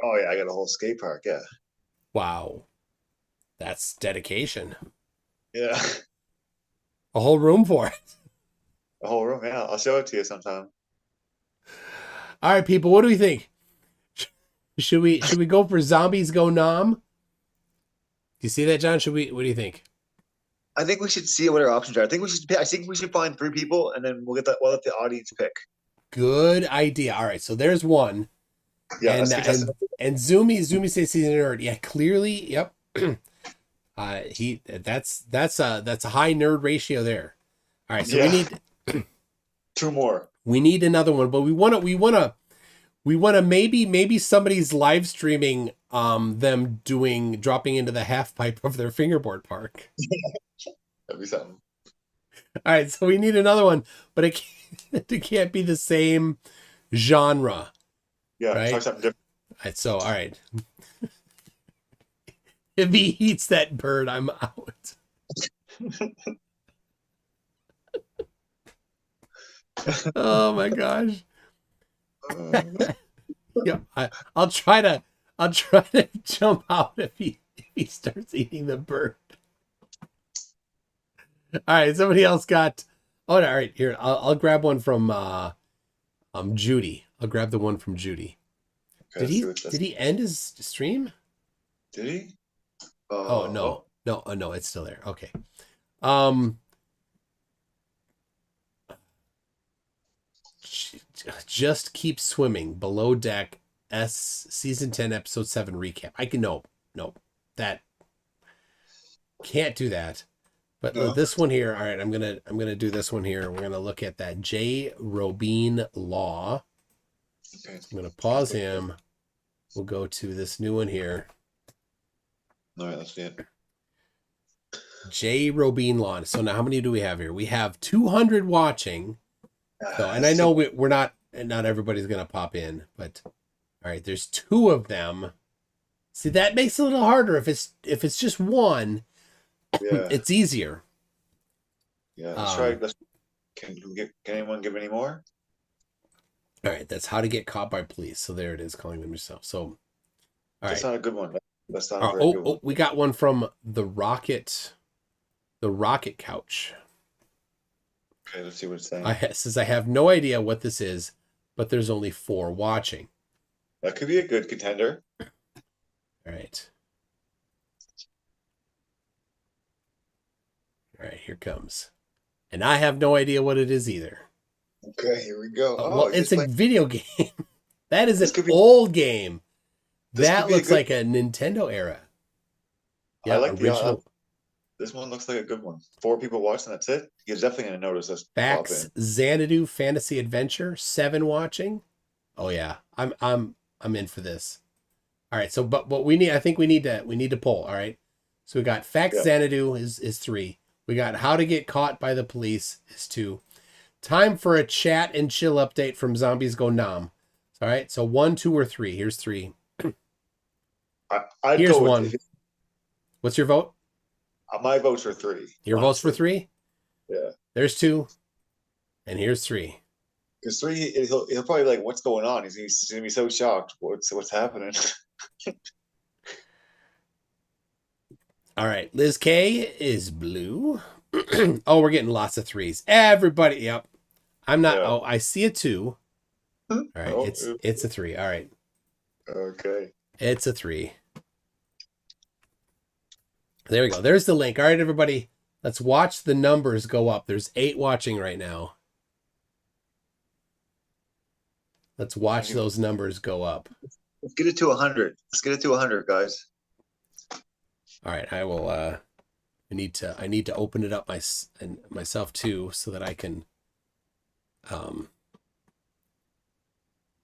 Oh yeah, I got a whole skate park. Yeah. Wow, that's dedication. Yeah. A whole room for it. The whole room. Yeah, I'll show it to you sometime. All right, people, what do we think? Should we go for Zombies Go Nom? Do you see that, John? What do you think? I think we should see what our options are. I think we should find 3 people, and then we'll let the audience pick. Good idea. All right, so there's one. Yeah, and Zoomy says he's a nerd. Yeah, clearly, yep. That's a high nerd ratio there. All right, so we need 2 more. We need another one, but we want to maybe somebody's live streaming them dropping into the half pipe of their fingerboard park. That'd be something. All right, so we need another one, but it can't be the same genre. Yeah, right? try something different. All right, so all right. If he eats that bird, I'm out. Oh my gosh. Yeah, I'll try to jump out if he starts eating the bird. All right, somebody else got. Oh, all right, here I'll grab one from Judy. I'll grab the one from Judy. Okay, did he end his stream? Did he? Oh no, it's still there. Okay. Just keep swimming. Below Deck season 10 episode 7 recap. I can no, that can't do that. But this one here, all right, I'm gonna do this one here. We're gonna look at that J. Robin Law. Okay. I'm gonna pause him. We'll go to this new one here. All right, let's see it. J. Robin Law. So now how many do we have here? We have 200 watching. So, and I know we're not everybody's gonna pop in, but all right, there's 2 of them. See, that makes it a little harder if it's just one. Yeah. It's easier. Yeah, let's try. Can anyone give any more? All right, that's how to get caught by police. So there it is, calling them yourself. So, all right, that's not a good one. That's not a very good one. We got one from the Rocket Couch. Okay, let's see what it's saying. Says I have no idea what this is, but there's only 4 watching. That could be a good contender. All right. All right, here comes. And I have no idea what it is either. Okay, here we go. Well, it's a video game. That is an old game. That looks like a Nintendo era. Yeah, I like original. This one looks like a good one. 4 people watching, that's it. He's definitely going to notice us. Fax Xanadu Fantasy Adventure, 7 watching. Oh yeah, I'm in for this. All right, so but what we need, I think we need to pull. All right, so we got Fax Xanadu is 3. We got How to Get Caught by the Police is 2. Time for a chat and chill update from Zombies Go Nom. All right, so 1, 2, or 3. Here's 3. I'd Here's go 1. What's your vote? My votes are 3. Your vote's for 3? Yeah. There's 2. And here's 3. Because 3, he'll probably like, what's going on? He's gonna be so shocked. What's happening? All right, Liz K is blue. Oh, we're getting lots of 3s. Everybody, yep. I'm not. Yeah. Oh, I see a 2. All right, Oh, it's a 3. All right, okay. it's a 3. There we go. There's the link. All right, everybody, let's watch the numbers go up. There's 8 watching right now. Let's watch those numbers go up. Let's get it to 100. Let's get it to 100, guys. All right, I will. I need to open it up myself too, so that I can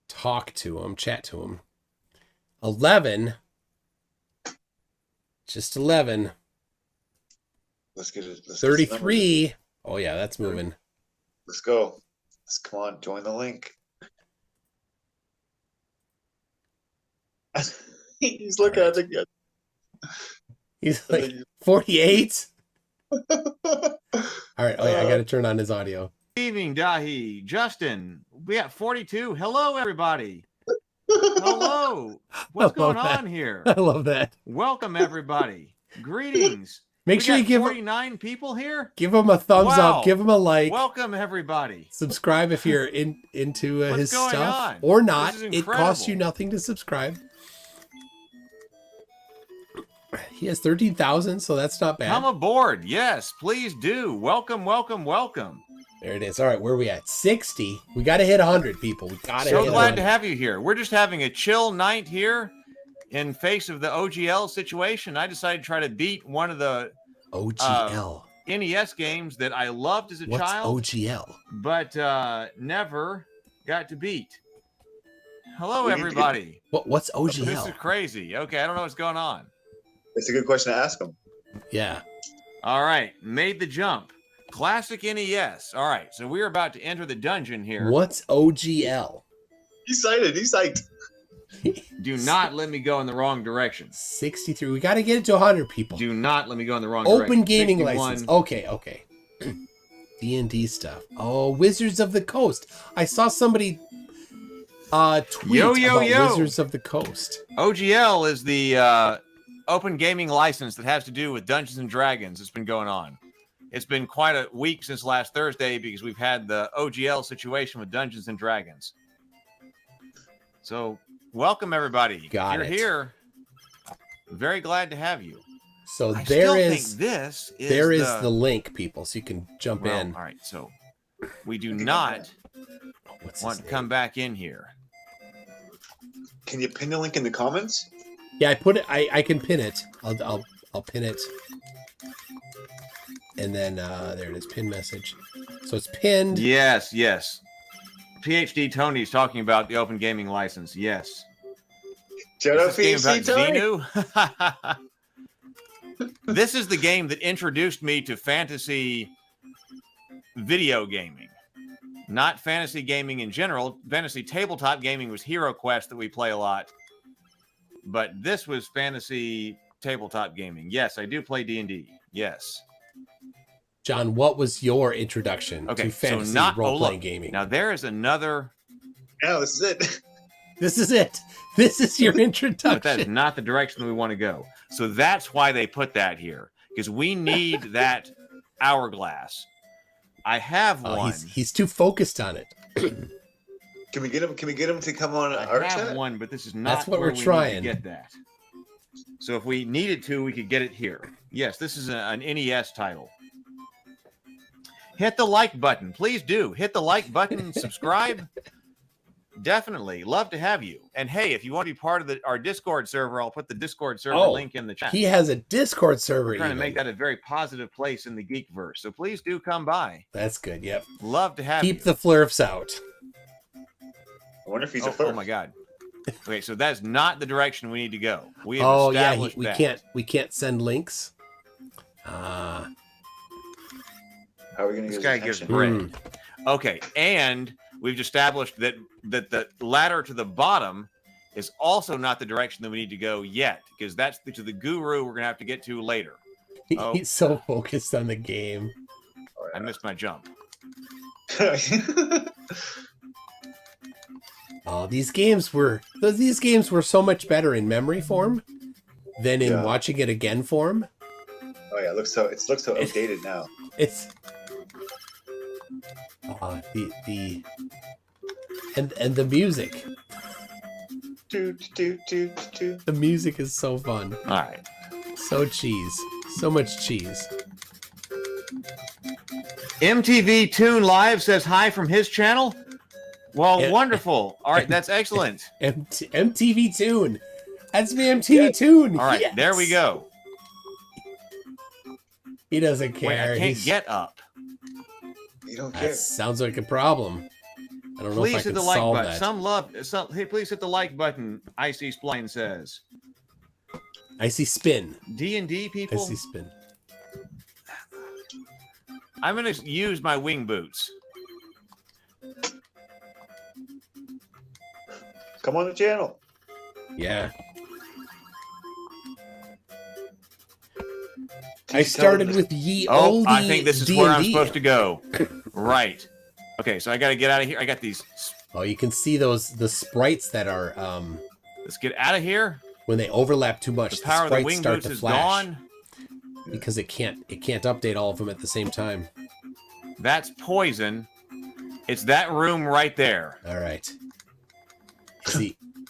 talk to him, chat to him. 11. Just 11. Let's get it. 33. Oh yeah, that's moving. Let's go. Come on, join the link. He's looking at it again. He's like 48. All right. Oh, yeah, I got to turn on his audio. Good evening, Dahi. Justin, we got 42. Hello, everybody. Hello. What's going on here? I love that. Welcome, everybody. Greetings. Make sure you give 49 people here. Give him a thumbs up. Give him a like. Welcome, everybody. Subscribe if you're into his stuff on? or not. This is It costs you nothing to subscribe. He has 13,000, so that's not bad. Come aboard. Yes, please do. Welcome, welcome, welcome. There it is. All right, where are we at? 60. We got to hit 100, people. We got to hit 100. So glad to have you here. We're just having a chill night here in face of the OGL situation. I decided to try to beat one of the OGL NES games that I loved as a child. What's OGL? But never got to beat. Hello, everybody. What's OGL? This is crazy. Okay, I don't know what's going on. It's a good question to ask him. Yeah. All right, made the jump. Classic NES. All right, so we're about to enter the dungeon here. What's OGL? He's excited. He's psyched. Do not let me go in the wrong direction. 63. We got to get it to 100, people. Do not let me go in the wrong direction. Open gaming 61. license. Okay. D&D stuff. Oh, Wizards of the Coast. I saw somebody tweet about Wizards of the Coast. OGL is the open gaming license that has to do with Dungeons and Dragons. It's been going on. It's been quite a week since last Thursday because we've had the OGL situation with Dungeons and Dragons. So, welcome everybody. Got You're it. Here. Very glad to have you. So I there still is think this is there is the link, people, so you can jump in. All right, so we do not want to come back in here. Can you pin the link in the comments? Yeah, I put it. I can pin it. I'll pin it. And then there it is, pin message. So it's pinned. Yes. PhD Tony's talking about the open gaming license. Yes. Shout out PhD Tony. Xenu? This is the game that introduced me to fantasy video gaming. Not fantasy gaming in general. Fantasy tabletop gaming was Hero Quest that we play a lot. But this was fantasy tabletop gaming. Yes, I do play D&D. Yes. John, what was your introduction to fantasy role-playing gaming? Now, there is another... No, this is it. This is it. This is your introduction. But that is not the direction we want to go. So that's why they put that here. Because we need that hourglass. I have one. He's too focused on it. Can we get him? Can we get him to come on our chat? I have one, but this is not. That's what where we're trying. Need to get that. So if we needed to, we could get it here. Yes, this is an NES title. Hit the like button, please do. Hit the like button, subscribe. Definitely, love to have you. And hey, if you want to be part of our Discord server, I'll put the Discord server link in the chat. He has a Discord server. We're trying to make that a very positive place in the Geekverse. So please do come by. That's good. Yep. Love to have you. Keep the flurfs out. I wonder if he's a flurf. Oh my god. Okay, so that's not the direction we need to go. We have established that. we can't send links. How are we going to This get guy his gives attention? bread. Okay, and we've established that the ladder to the bottom is also not the direction that we need to go yet, because that's to the guru we're going to have to get to later. He's so focused on the game. I missed my jump. Oh, these games were so much better in memory form than in watching it again form. Oh yeah, it looks so outdated now. It's and the music. The music is so fun. All right. So cheese. So much cheese. MTV Toon Live says hi from his channel. Well, wonderful. All right, that's excellent. MTV Toon. That's me, MTV Toon. All right, there we go. He doesn't care. Wait, I can't get up. You don't care. That sounds like a problem. I don't know Please if I hit can the like solve button. that. Hey, please hit the like button. Icy Spline says. Icy Spin. D&D people. Icy Spin. I'm going to use my wing boots. Come on the channel. Yeah. I started with ye olde. I think this is D&D. where I'm supposed to go. Right. Okay, so I got to get out of here. I got these. Oh, you can see the sprites that are Let's get out of here. When they overlap too much, The power of the sprites wing start boots to is flash gone. because it can't update all of them at the same time. That's poison. It's that room right there. All right.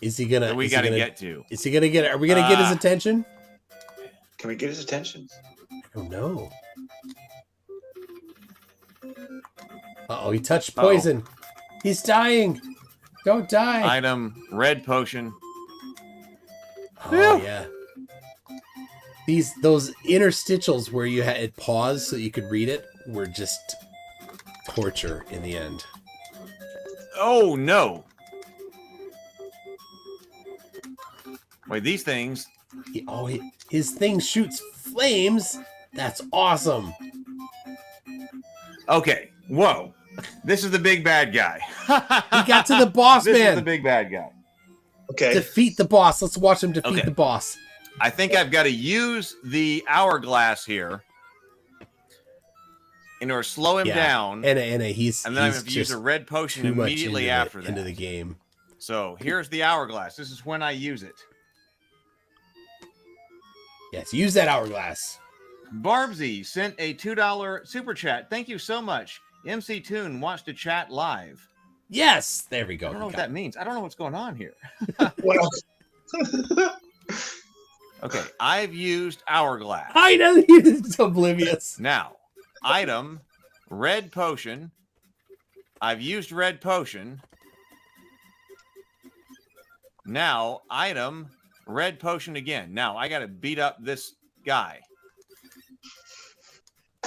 Is he gonna? That we got to get to. Is he gonna get? Are we gonna get his attention? Can we get his attention? I don't know. Uh-oh, he touched poison. He's dying. Don't die. Item, red potion. Oh yeah. Those interstitials where you had it paused so you could read it were just torture in the end. Oh no. Wait, these things. His thing shoots flames. That's awesome. Okay. Whoa. This is the big bad guy. He got to the boss, This man. is the big bad guy. Okay. Defeat the boss. Let's watch him defeat the boss. I think I've got to use the hourglass here in order to slow him down. And then I'm going to use a red potion immediately after that. Into the game. So here's the hourglass. This is when I use it. Yes, use that hourglass. Barbsy sent a $2 super chat. Thank you so much. MC Toon wants to chat live. Yes, there we go. I don't know what that means. I don't know what's going on here. Well. Okay, I've used hourglass. I know he's oblivious. Now, item, red potion. I've used red potion. Now, item, red potion again. Now, I got to beat up this guy.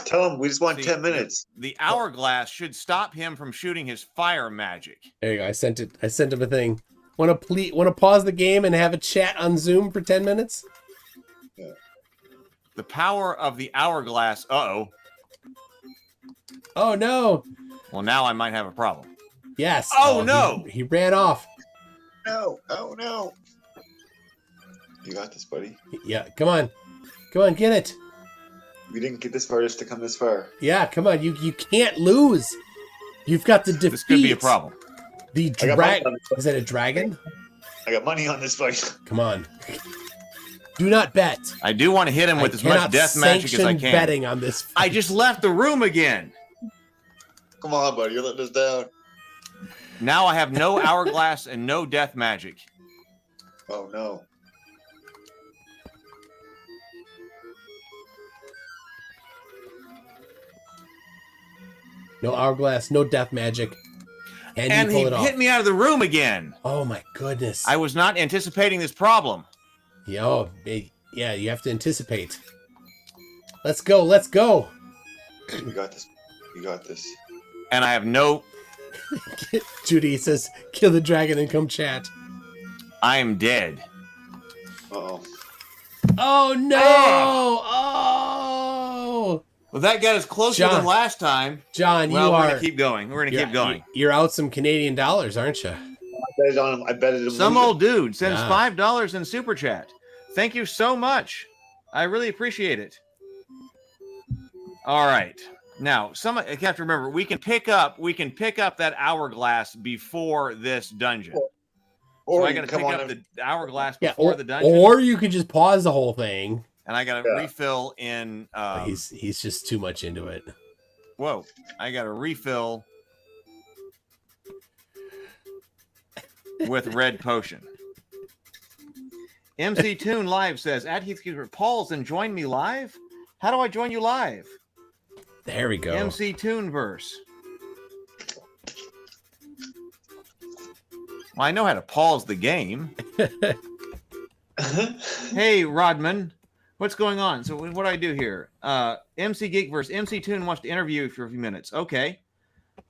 Tell him we just want 10 minutes. The hourglass should stop him from shooting his fire magic. There you go. I sent him a thing. Want to pause the game and have a chat on Zoom for 10 minutes? Yeah. The power of the hourglass. Uh-oh. Oh, no. Well, now I might have a problem. Yes. Oh, no. He ran off. No. Oh, no. You got this, buddy. Yeah, come on. Come on, get it. We didn't get this far just to come this far. Yeah, come on. You can't lose. You've got to defeat. This could be a problem. The dragon. Is that a dragon? I got money on this fight. Come on. Do not bet. I do want to hit him with as much death magic as I can. Betting on this fight. I just left the room again. Come on, buddy. You're letting us down. Now I have no hourglass and no death magic. Oh, no. No hourglass, no death magic. And he hit me out of the room again. Oh my goodness. I was not anticipating this problem. Yo, yeah, you have to anticipate. Let's go, let's go. You got this. You got this. And I have no... Judy says, kill the dragon and come chat. I am dead. Uh-oh. Oh, no! Oh! Well, that got us closer than last time. John, well, you we're are... going to keep going. We're going to keep going. You're out some Canadian dollars, aren't you? I betted him. Some old dude sends $5 in super chat. Thank you so much. I really appreciate it. All right. Now, I have to remember, we can pick up that hourglass before this dungeon. Or so I you got to can pick come up on the hourglass Yeah, before the dungeon, or you could just pause the whole thing. and I got to Yeah. refill in. He's just too much into it. Whoa! I got to refill with red potion. MC Toon Live says at Heath Paul's and join me live. How do I join you live? There we go. MC Toonverse. Well, I know how to pause the game. Hey, Rodman, what's going on? So what do I do here? MC Geekverse, MC Toon wants to interview you for a few minutes. Okay.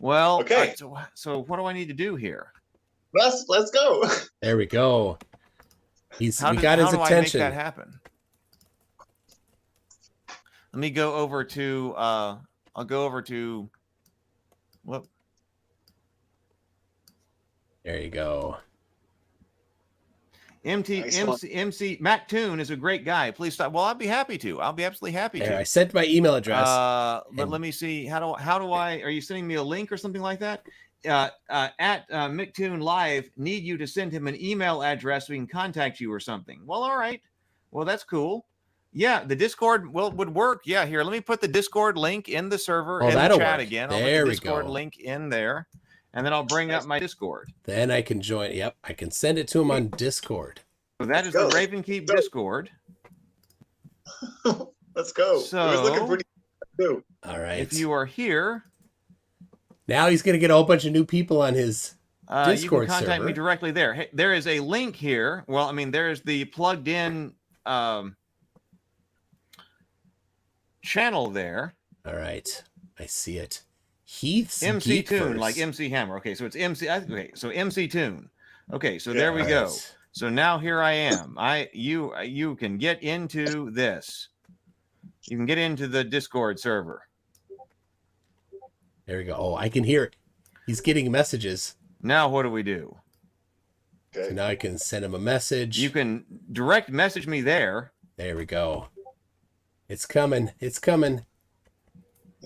Well, okay. So what do I need to do here? Let's go. There we go. We got his how do I make attention. that happen? Let me go over to. I'll go over to. Whoop. There you go. MC Matt Toon is a great guy. Please stop. Well, I'll be happy to. I'll be absolutely happy to. I sent my email address. But let me see. How do I? Are you sending me a link or something like that? At McToon Live, need you to send him an email address so we can contact you or something. Well, all right. Well, that's cool. Yeah, the Discord would work. Yeah, here. Let me put the Discord link in the server in the chat again. I'll put the Discord link in there. And then I'll bring up my Discord. Then I can join. Yep, I can send it to him on Discord. So that is the Ravenkeep Discord. Let's go. So, it was looking pretty good. All right. If you are here, now he's going to get a whole bunch of new people on his Discord you can contact server. me directly there. Hey, there is a link here. Well, I mean, there's the plugged in channel there. All right, I see it. Heath's MC Geekverse. Toon, like MC Hammer. Okay, so it's MC. Okay, so MC Toon. Okay, so there we go. So now here I am. You can get into this. You can get into the Discord server. There we go. Oh, I can hear it. He's getting messages. Now what do we do? Okay. So now I can send him a message. You can direct message me there. There we go. It's coming. It's coming.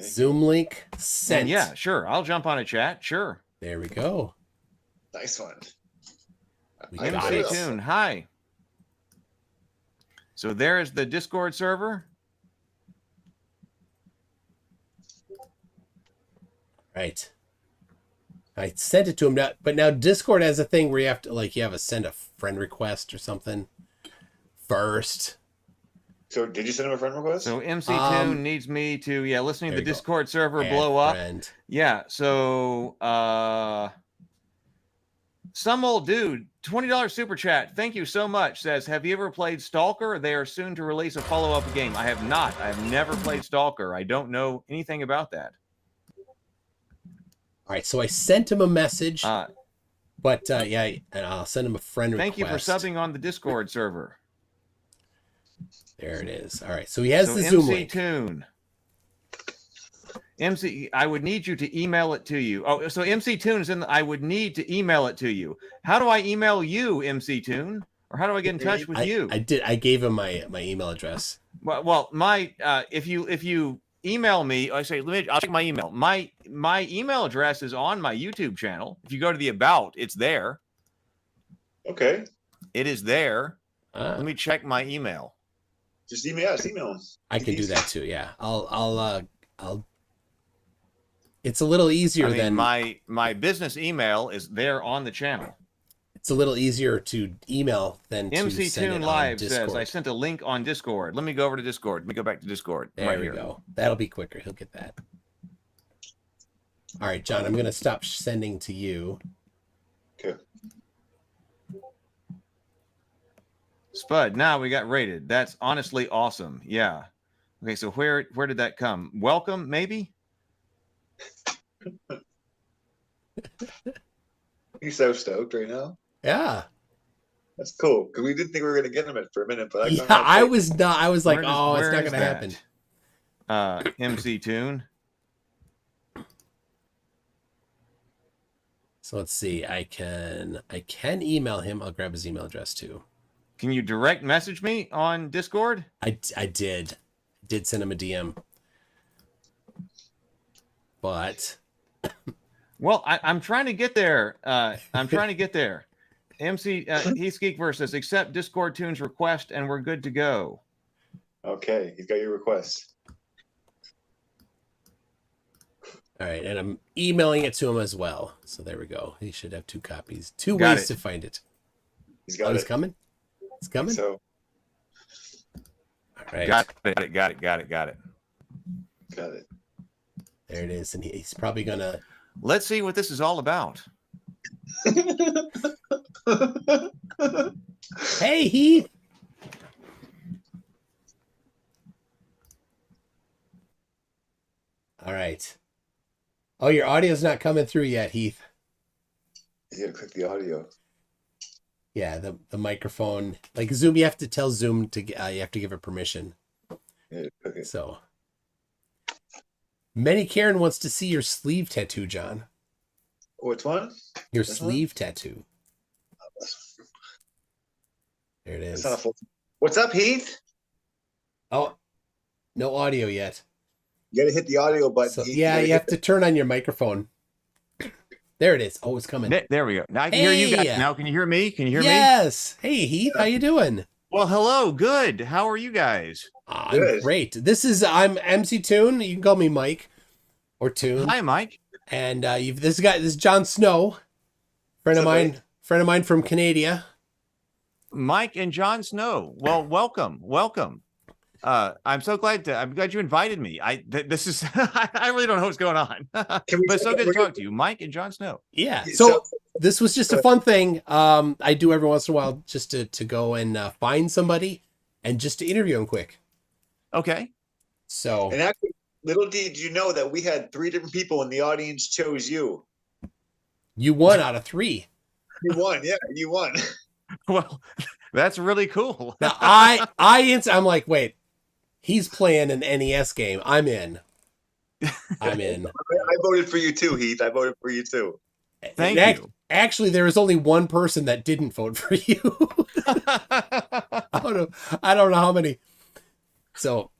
Zoom link sent. And yeah, sure. I'll jump on a chat. Sure. There we go. Nice one. MC Toon, hi. So there's the Discord server. Right. I sent it to him now, but now Discord has a thing where you have to send a friend request or something first. So did you send him a friend request? So MC Toon needs me to listening to the Discord server blow up. Yeah, so some old dude, $20 super chat. Thank you so much. Says, have you ever played Stalker? They are soon to release a follow-up game. I have not. I have never played Stalker. I don't know anything about that. All right, so I sent him a message, but and I'll send him a friend request. Thank you for subbing on the Discord server. There it is. All right, so he has the Zoom link. Toon. MC, I would need you to email it to you. Oh, so MC Toon is in. I would need to email it to you. How do I email you, MC Toon? Or how do I get in touch with you? I did. I gave him my email address. Well, my if you email me, I say I'll check my email. My email address is on my YouTube channel. If you go to the about, it's there. Okay. It is there. Let me check my email. Just email him. I can do that too. Yeah, I'll. It's a little easier than my business email is there on the channel. It's a little easier to email than MC to send Toon it Live on Discord. says I sent a link on Discord. Let me go over to Discord. Let me go back to Discord. There we go. That'll be quicker. He'll get that. All right, John. I'm gonna stop sending to you. Okay. Spud, now we got rated. That's honestly awesome. Yeah. Okay, so where did that come? Welcome, maybe? He's so stoked right now. Yeah. That's cool. Because we didn't think we were gonna get him for a minute, but I was not. I was like, it's not gonna happen. MC Toon. So let's see. I can email him. I'll grab his email address too. Can you direct message me on Discord? I did send him a DM. But well, I'm trying to get there. I'm trying to get there. MC Heath Geek versus accept Discord Tunes request, and we're good to go. Okay, he's got your request. All right, and I'm emailing it to him as well. So there we go. He should have 2 copies. Two Got ways it. to find it. He's got He's it. coming. It's coming. So All right. Got it. got it. There it is, and he's probably gonna. Let's see what this is all about. Hey, Heath. All right. Oh, your audio's not coming through yet, Heath. You gotta click the audio. Yeah, the microphone, like Zoom, you have to tell Zoom to you have to give it permission. Yeah, click it. So, Many Karen wants to see your sleeve tattoo, John. Which one? Your This sleeve tattoo. There it It's is. not a full. What's up, Heath? Oh, no audio yet. You gotta hit the audio button. So, Heath. yeah, gotta you hit have to turn on your microphone. There it is. Oh, it's coming. There we go. Now I can hear you guys. Hey! Now can you hear me? Can you hear me? Yes. Hey, Heath, how you doing? Well, hello. Good. How are you guys? I'm Good. great. I'm MC Toon. You can call me Mike or Toon. Hi, Mike. And this is Jon Snow, friend of What's up, mine. Friend of mine from Canada. Mike and Jon Snow. Well, welcome. I'm glad you invited me. This is I really don't know what's going on. But it's so good to talk to you, Mike and Jon Snow. Yeah. So this was just a fun thing. I do every once in a while just to go and find somebody and just to interview them quick. Okay. So And actually, little did you know that we had 3 different people in the audience chose you. you won out of 3. You won, yeah, you won. Well, that's really cool. Now I'm like, wait, he's playing an NES game. I'm in. I'm in. I voted for you too, Heath. I voted for you too. Thank you. Actually, there was only one person that didn't vote for you. I don't know how many. So,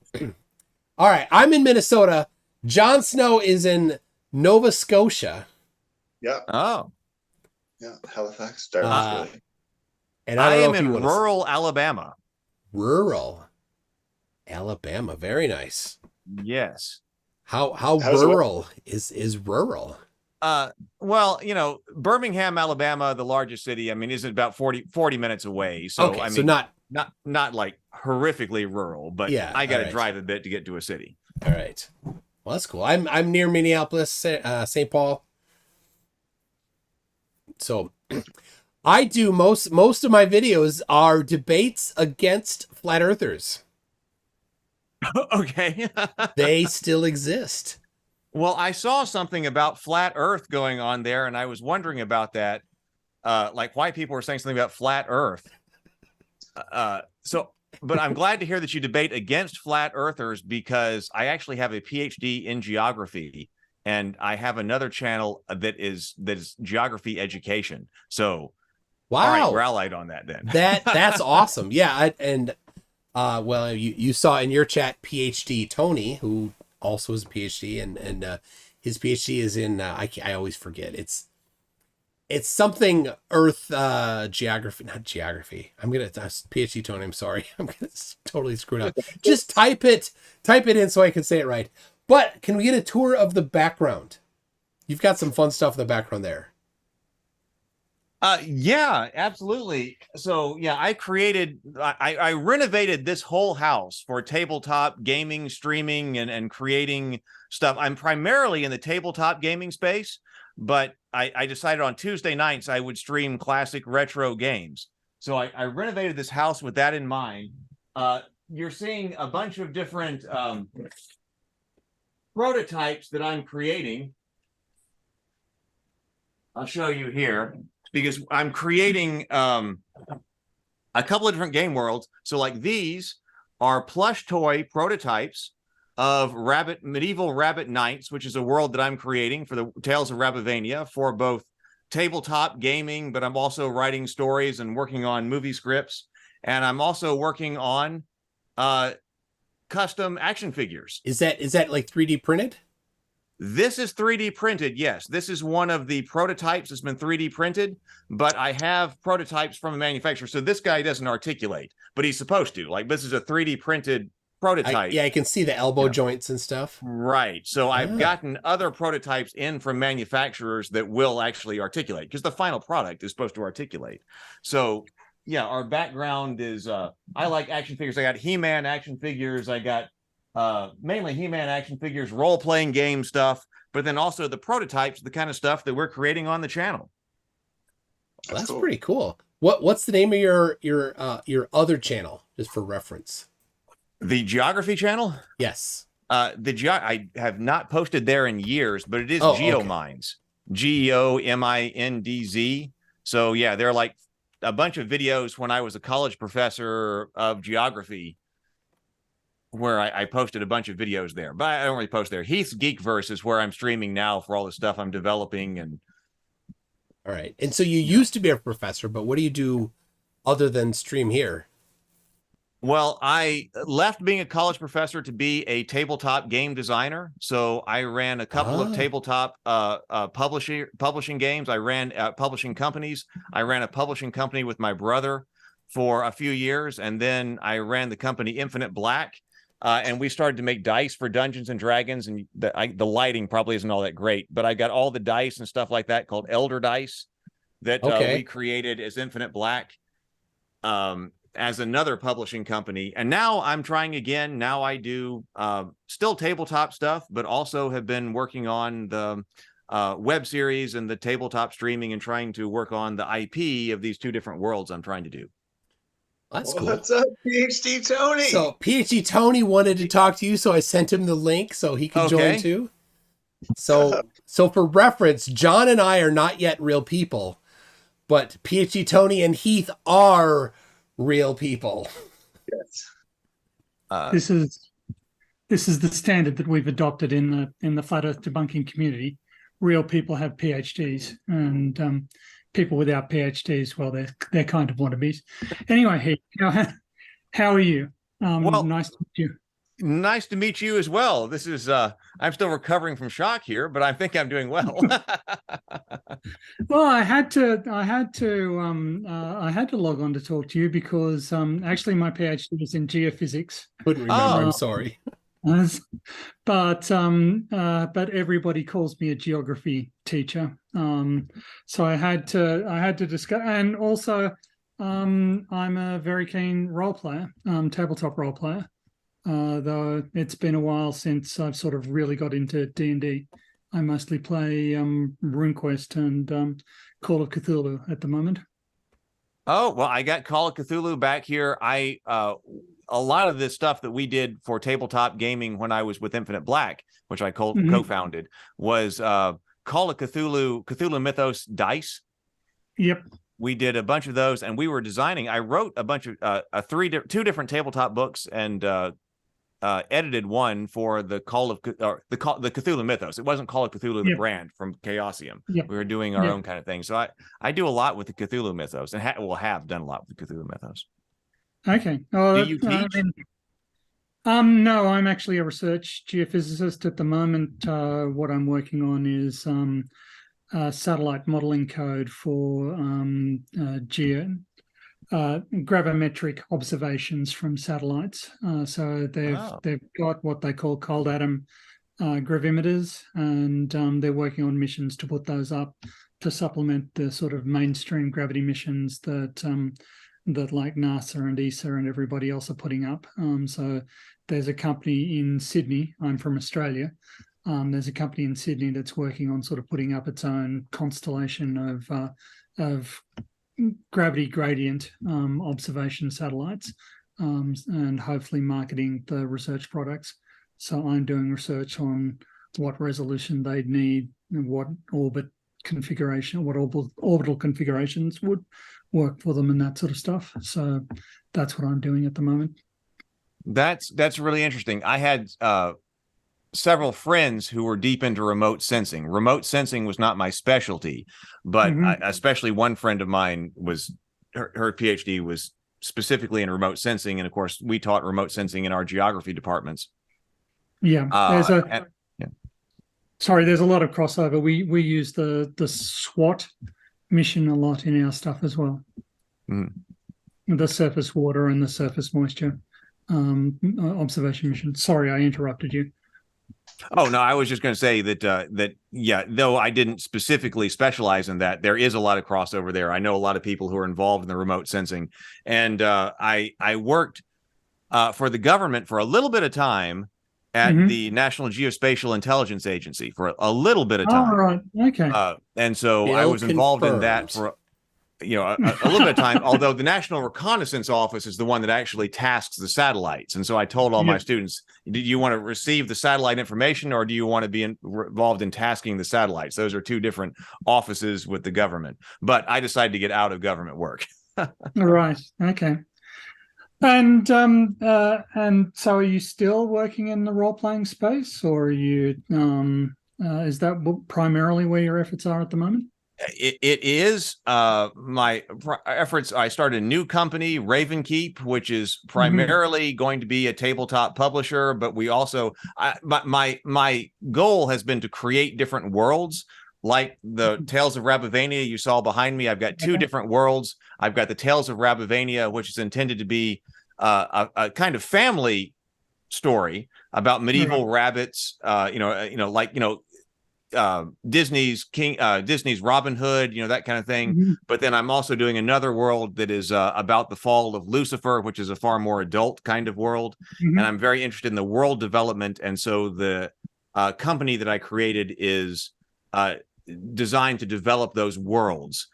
all right, I'm in Minnesota. Jon Snow is in Nova Scotia. Yeah, Oh. yeah. Halifax, Dartmouth. Really. And I don't am know if in you wanna- rural Alabama. Rural Alabama. Very nice. Yes. How How's rural is rural? Well, Birmingham, Alabama, the largest city, isn't about 40 minutes away. So Okay, so not not like horrifically rural, but Yeah, I got to all right. drive a bit to get to a city. all right. Well, that's cool. I'm near Minneapolis, St. Paul. So I do most of my videos are debates against flat earthers. Okay. They still exist. Well, I saw something about flat Earth going on there, and I was wondering about that. Like why people were saying something about flat Earth. But I'm glad to hear that you debate against flat earthers, because I actually have a PhD in geography, and I have another channel that is geography education. So, Wow. all right, we're allied on that then. That's awesome. Yeah, well, you saw in your chat PhD Tony, who also is a PhD, and his PhD is in I always forget. It's something Earth geography, not geography. PhD Tony. I'm sorry, I'm gonna totally screw it up. Just type it in so I can say it right. But can we get a tour of the background? You've got some fun stuff in the background there. Yeah, absolutely. So yeah, I renovated this whole house for tabletop gaming, streaming, and creating stuff. I'm primarily in the tabletop gaming space, but I decided on Tuesday nights I would stream classic retro games. So I renovated this house with that in mind. You're seeing a bunch of different prototypes that I'm creating. I'll show you here, because I'm creating a couple of different game worlds. So like these are plush toy prototypes of medieval rabbit knights, which is a world that I'm creating for the Tales of Rabbivania for both tabletop gaming, but I'm also writing stories and working on movie scripts. And I'm also working on custom action figures. Is that like 3D printed? This is 3D printed. Yes, this is one of the prototypes that's been 3D printed, but I have prototypes from a manufacturer. So this guy doesn't articulate, but he's supposed to. Like, this is a 3D printed prototype. I can see the elbow joints and stuff. Right. So I've gotten other prototypes in from manufacturers that will actually articulate, because the final product is supposed to articulate. So yeah, our background is I like action figures. I got He-Man action figures. I got mainly He-Man action figures, role-playing game stuff, but then also the prototypes, the kind of stuff that we're creating on the channel. Well, that's cool. Pretty cool. What's the name of your other channel, just for reference? The Geography channel? Yes. I have not posted there in years, but it is GeoMinds. GeoMindz. So yeah, they're like a bunch of videos when I was a college professor of geography, where I posted a bunch of videos there, but I don't really post there. Heath's Geekverse is where I'm streaming now for all the stuff I'm developing. And all right. And so you used to be a professor, but what do you do other than stream here? Well, I left being a college professor to be a tabletop game designer. So I ran a couple of tabletop publishing games. I ran publishing companies. I ran a publishing company with my brother for a few years, and then I ran the company Infinite Black. And we started to make dice for Dungeons and Dragons, and the lighting probably isn't all that great, but I got all the dice and stuff like that called Elder Dice that we created as Infinite Black as another publishing company. And now I'm trying again. Now I do still tabletop stuff, but also have been working on the web series and the tabletop streaming and trying to work on the IP of these two different worlds I'm trying to do. That's cool. What's up, PhD Tony? So PhD Tony wanted to talk to you, so I sent him the link so he could join too. So for reference, John and I are not yet real people, but PhD Tony and Heath are real people. Yes. This is the standard that we've adopted in the flat Earth debunking community. Real people have PhDs, and people without PhDs, well, they're kind of wannabes. Anyway, Heath, how are you? Well, nice to meet you. Nice to meet you as well. This is I'm still recovering from shock here, but I think I'm doing well. Well, I had to log on to talk to you because actually my PhD is in geophysics. Couldn't remember. I'm sorry. But everybody calls me a geography teacher. So I had to discuss, and also I'm a very keen role player, tabletop role player. Though it's been a while since I've sort of really got into D&D. I mostly play RuneQuest and Call of Cthulhu at the moment. Oh, well, I got Call of Cthulhu back here. A lot of this stuff that we did for tabletop gaming when I was with Infinite Black, which I co-founded, was Call of Cthulhu Mythos dice. Yep. We did a bunch of those, and we were designing. I wrote a bunch of two different tabletop books and edited one for the the Cthulhu Mythos. It wasn't Call of Cthulhu the brand from Chaosium. Yep. We were doing our own kind of thing. So I do a lot with the Cthulhu Mythos, and have done a lot with the Cthulhu Mythos. Okay. Do you teach? No, I'm actually a research geophysicist at the moment. What I'm working on is satellite modeling code for gravimetric observations from satellites. So they've got what they call cold atom gravimeters, and they're working on missions to put those up to supplement the sort of mainstream gravity missions that like NASA and ESA and everybody else are putting up. So there's a company in Sydney. I'm from Australia. There's a company in Sydney that's working on sort of putting up its own constellation of gravity gradient observation satellites, and hopefully marketing the research products. So I'm doing research on what resolution they'd need and what orbital configurations would work for them and that sort of stuff. So that's what I'm doing at the moment. That's really interesting. I had several friends who were deep into remote sensing. Remote sensing was not my specialty, but especially one friend of mine was her PhD was specifically in remote sensing, and of course we taught remote sensing in our geography departments. Sorry, there's a lot of crossover. We use the SWAT mission a lot in our stuff as well. The surface water and the surface moisture observation mission. Sorry, I interrupted you. Oh no, I was just going to say that yeah, though I didn't specifically specialize in that, there is a lot of crossover there. I know a lot of people who are involved in the remote sensing, and I worked for the government for a little bit of time at the National Geospatial Intelligence Agency for a little bit of time. Oh, right. Okay. And so I was involved in that for a little bit of time, although the National Reconnaissance Office is the one that actually tasks the satellites. And so I told all my students, do you want to receive the satellite information, or do you want to be involved in tasking the satellites? Those are two different offices with the government. But I decided to get out of government work. Right. Okay. And so are you still working in the role-playing space, or are you is that primarily where your efforts are at the moment? It is my efforts. I started a new company, Ravenkeep, which is primarily going to be a tabletop publisher, but we also my goal has been to create different worlds. Like the Tales of Rabavania you saw behind me, I've got two different worlds. I've got the Tales of Rabavania, which is intended to be a kind of family story about medieval rabbits. Disney's Disney's Robin Hood, that kind of thing. But then I'm also doing another world that is about the fall of Lucifer, which is a far more adult kind of world. And I'm very interested in the world development. And so the company that I created is designed to develop those worlds,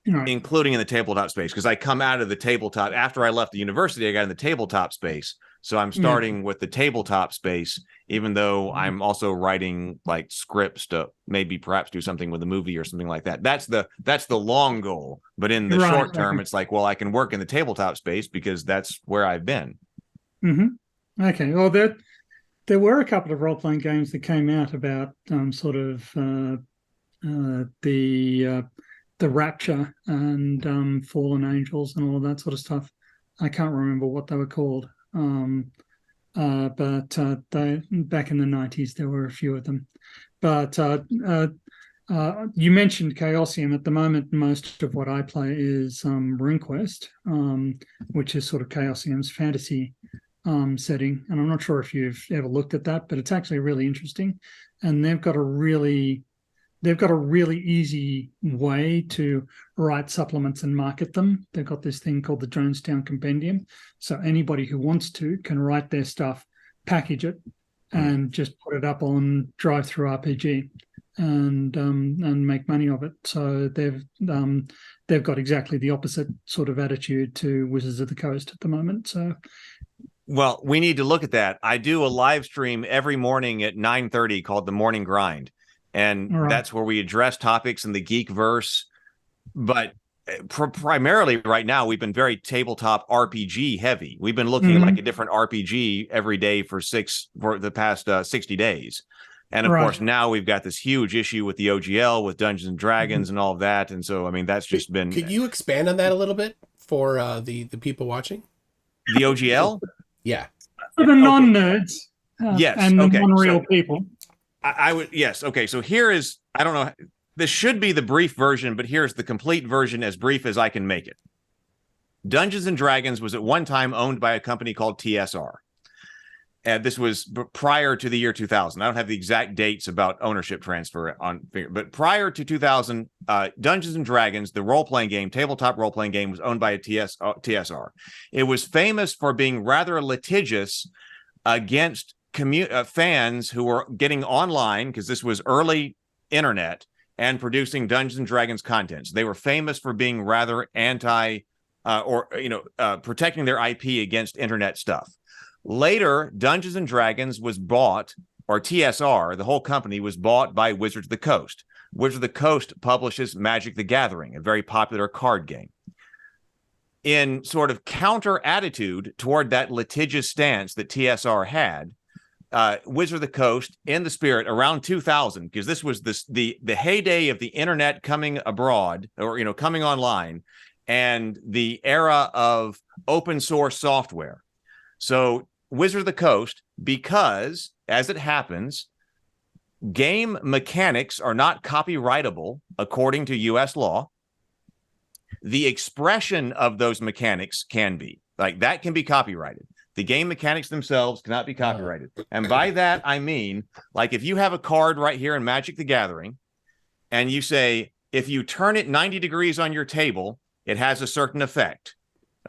including in the tabletop space, because I come out of the tabletop. After I left the university, I got in the tabletop space. So I'm starting with the tabletop space, even though I'm also writing like scripts to maybe perhaps do something with a movie or something like that. That's the long goal. But in the short term, it's like, well, I can work in the tabletop space because that's where I've been. Okay. Well, there were a couple of role-playing games that came out about the Rapture and Fallen Angels and all of that sort of stuff. I can't remember what they were called. But they, back in the 90s, there were a few of them. But you mentioned Chaosium. At the moment, most of what I play is RuneQuest, which is sort of Chaosium's fantasy setting. And I'm not sure if you've ever looked at that, but it's actually really interesting. And they've got a really easy way to write supplements and market them. They've got this thing called the Jonestown Compendium. So anybody who wants to can write their stuff, package it, and just put it up on Drive-Thru-RPG and make money of it. So they've got exactly the opposite sort of attitude to Wizards of the Coast at the moment. So, well, we need to look at that. I do a live stream every morning at 9:30 called The Morning Grind. And that's where we address topics in the geek verse. But primarily right now, we've been very tabletop RPG heavy. We've been looking at like a different RPG every day for the past 60 days. And of course, now we've got this huge issue with the OGL, with Dungeons and Dragons and all of that. And so, I mean, that's just been... Could you expand on that a little bit for the people watching? The OGL? Yeah. For the non-nerds. Yes. And the non-real people. I would, yes. Okay. So here is, I don't know, this should be the brief version, but here's the complete version, as brief as I can make it. Dungeons and Dragons was at one time owned by a company called TSR. And this was prior to the year 2000. I don't have the exact dates about ownership transfer but prior to 2000, Dungeons and Dragons, the role-playing game, tabletop role-playing game, was owned by a TSR. It was famous for being rather litigious against fans who were getting online, because this was early internet, and producing Dungeons and Dragons content. So they were famous for being rather protecting their IP against internet stuff. Later, Dungeons and Dragons was bought, or TSR, the whole company was bought by Wizards of the Coast. Wizards of the Coast publishes Magic the Gathering, a very popular card game. In sort of counter attitude toward that litigious stance that TSR had, Wizard of the Coast, in the spirit, around 2000, because this was the heyday of the internet coming abroad, or coming online, and the era of open source software. So Wizard of the Coast, because, as it happens, game mechanics are not copyrightable according to U.S. law. The expression of those mechanics can be. Like, that can be copyrighted. The game mechanics themselves cannot be copyrighted. And by that, I mean, like, if you have a card right here in Magic the Gathering, and you say, if you turn it 90 degrees on your table, it has a certain effect.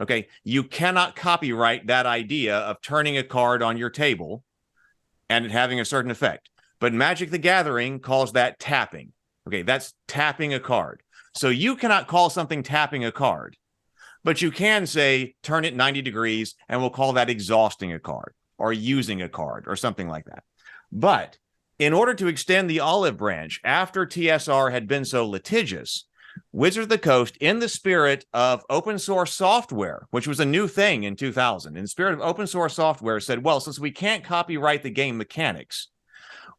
Okay, you cannot copyright that idea of turning a card on your table and it having a certain effect. But Magic the Gathering calls that tapping. Okay, that's tapping a card. So you cannot call something tapping a card, but you can say, turn it 90 degrees, and we'll call that exhausting a card or using a card or something like that. But in order to extend the olive branch, after TSR had been so litigious, Wizards of the Coast, in the spirit of open source software, which was a new thing in 2000, in the spirit of open source software, said, well, since we can't copyright the game mechanics,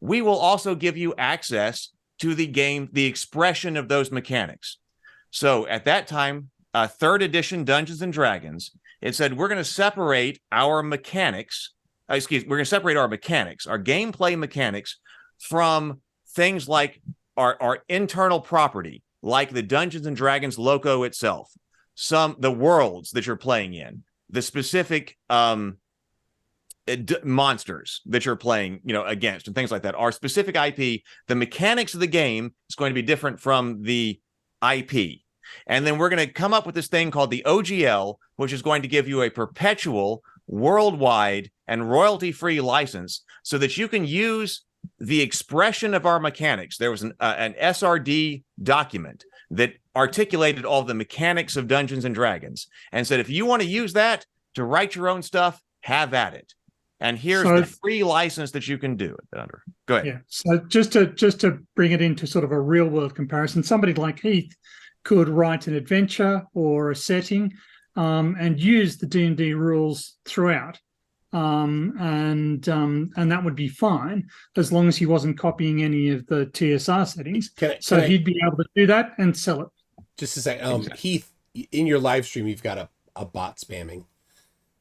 we will also give you access to the game, the expression of those mechanics. So at that time, 3rd edition Dungeons and Dragons, it said, we're going to separate our mechanics, we're going to separate our mechanics, our gameplay mechanics, from things like our internal property, like the Dungeons and Dragons logo itself, the worlds that you're playing in, the specific monsters that you're playing, against, and things like that. Our specific IP, the mechanics of the game is going to be different from the IP. And then we're going to come up with this thing called the OGL, which is going to give you a perpetual, worldwide, and royalty-free license so that you can use the expression of our mechanics. There was an SRD document that articulated all the mechanics of Dungeons and Dragons and said, if you want to use that to write your own stuff, have at it. And here's the free license that you can do it under. Go ahead. Yeah. So just to bring it into sort of a real world comparison, somebody like Heath could write an adventure or a setting and use the D&D rules throughout. And that would be fine as long as he wasn't copying any of the TSR settings. He'd be able to do that and sell it. Just a second. Heath, in your live stream, you've got a bot spamming.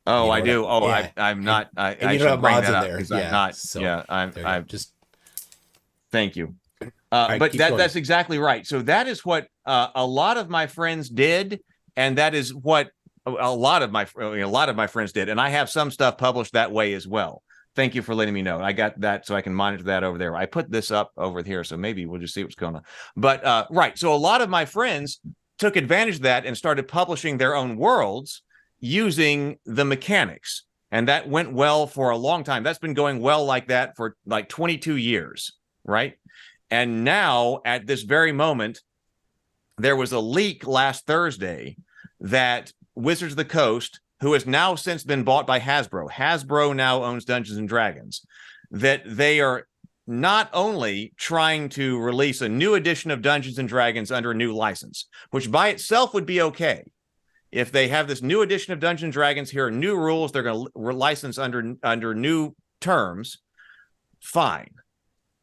Oh, I do. I'm not. I you don't have mods in there. I'm not. So I'm just. Thank you. But that's exactly right. So that is what a lot of my friends did, and that is what a lot of my friends did, and I have some stuff published that way as well. Thank you for letting me know. I got that, so I can monitor that over there. I put this up over here, so maybe we'll just see what's going on. But right, so a lot of my friends took advantage of that and started publishing their own worlds using the mechanics, and that went well for a long time. That's been going well like that for like 22 years, right? And now, at this very moment, there was a leak last Thursday that Wizards of the Coast, who has now since been bought by Hasbro now owns Dungeons and Dragons, that they are not only trying to release a new edition of Dungeons and Dragons under a new license, which by itself would be okay. If they have this new edition of Dungeons and Dragons, here are new rules, they're going to license under new terms, fine.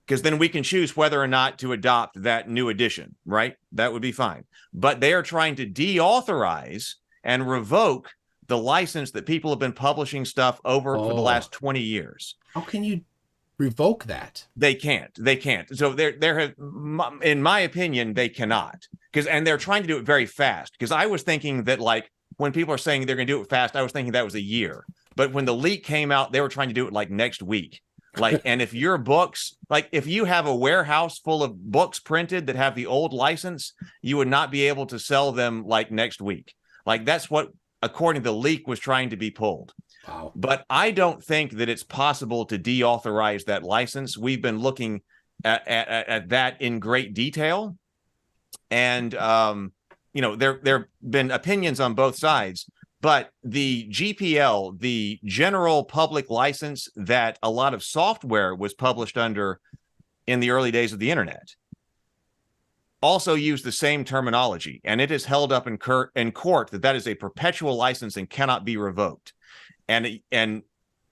Because then we can choose whether or not to adopt that new edition, right? That would be fine. But they are trying to deauthorize and revoke the license that people have been publishing stuff over for the last 20 years. How can you revoke that? They can't. So in my opinion, they cannot. And they're trying to do it very fast. Because I was thinking that, like, when people are saying they're going to do it fast, I was thinking that was a year. But when the leak came out, they were trying to do it like next week. Like, and if your books, like if you have a warehouse full of books printed that have the old license, you would not be able to sell them like next week. Like, that's what, according to the leak, was trying to be pulled. Wow. But I don't think that it's possible to deauthorize that license. We've been looking at that in great detail. And, there have been opinions on both sides. But the GPL, the general public license that a lot of software was published under in the early days of the internet, also used the same terminology. And it is held up in court that is a perpetual license and cannot be revoked. And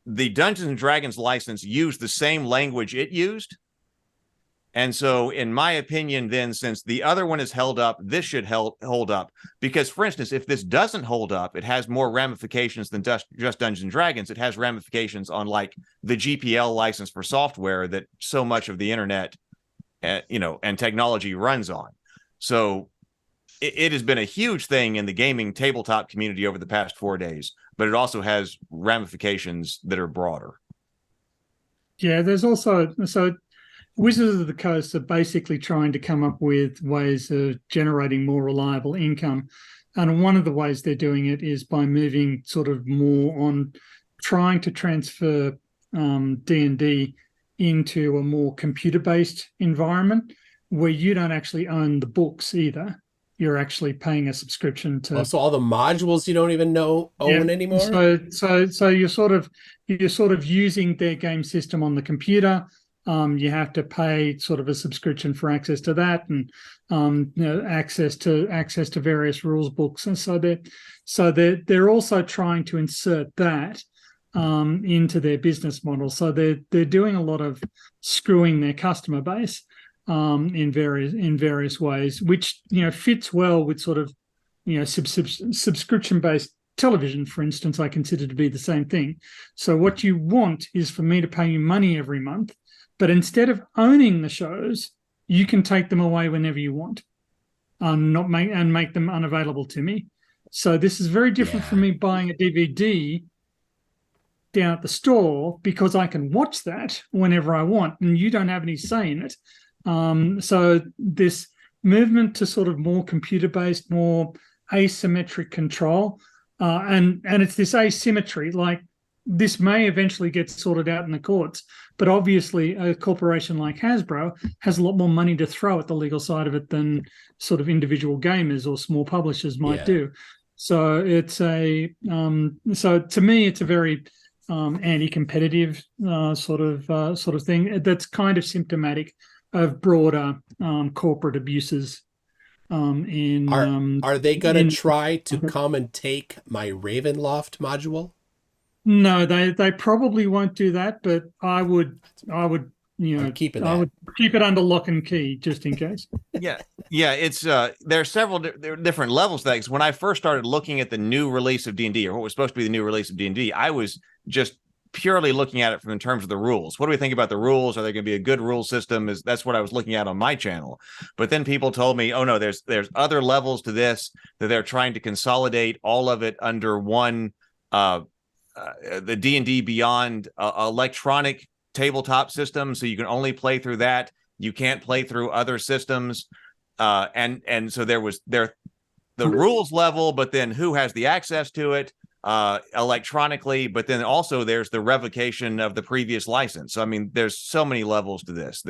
the Dungeons and Dragons license used the same language it used. And so, in my opinion, then, since the other one is held up, this should hold up. Because, for instance, if this doesn't hold up, it has more ramifications than just Dungeons and Dragons. It has ramifications on, like, the GPL license for software that so much of the internet, and technology runs on. So it has been a huge thing in the gaming tabletop community over the past 4 days, but it also has ramifications that are broader. Yeah, there's also Wizards of the Coast are basically trying to come up with ways of generating more reliable income. And one of the ways they're doing it is by moving sort of more on trying to transfer D&D into a more computer-based environment where you don't actually own the books either. You're actually paying a subscription to. So all the modules you don't even own anymore. So you're sort of using their game system on the computer. You have to pay sort of a subscription for access to that, and access to various rules books, and so they're also trying to insert that into their business model. So they're doing a lot of screwing their customer base in various ways, which fits well with sort of subscription based television, for instance. I consider to be the same thing. So what you want is for me to pay you money every month. But instead of owning the shows, you can take them away whenever you want, and make them unavailable to me. So this is very different from me buying a DVD down at the store, because I can watch that whenever I want, and you don't have any say in it. So this movement to sort of more computer-based, more asymmetric control, and it's this asymmetry, like, this may eventually get sorted out in the courts, but obviously a corporation like Hasbro has a lot more money to throw at the legal side of it than sort of individual gamers or small publishers might do. So it's so to me, it's a very anti-competitive sort of thing that's kind of symptomatic of broader corporate abuses. Are they going to try to come and take my Ravenloft module? No, they probably won't do that, but I would keep it under lock and key just in case. Yeah, it's there are several different levels to that. 'Cause when I first started looking at the new release of D&D, or what was supposed to be the new release of D&D, I was just purely looking at it from in terms of the rules. What do we think about the rules? Are they going to be a good rule system? That's what I was looking at on my channel. But then people told me, oh no, there's other levels to this, that they're trying to consolidate all of it under one. The D&D Beyond electronic tabletop system, so you can only play through that. You can't play through other systems, and so there the rules level, but then who has the access to it electronically, but then also there's the revocation of the previous license. So I mean, there's so many levels to this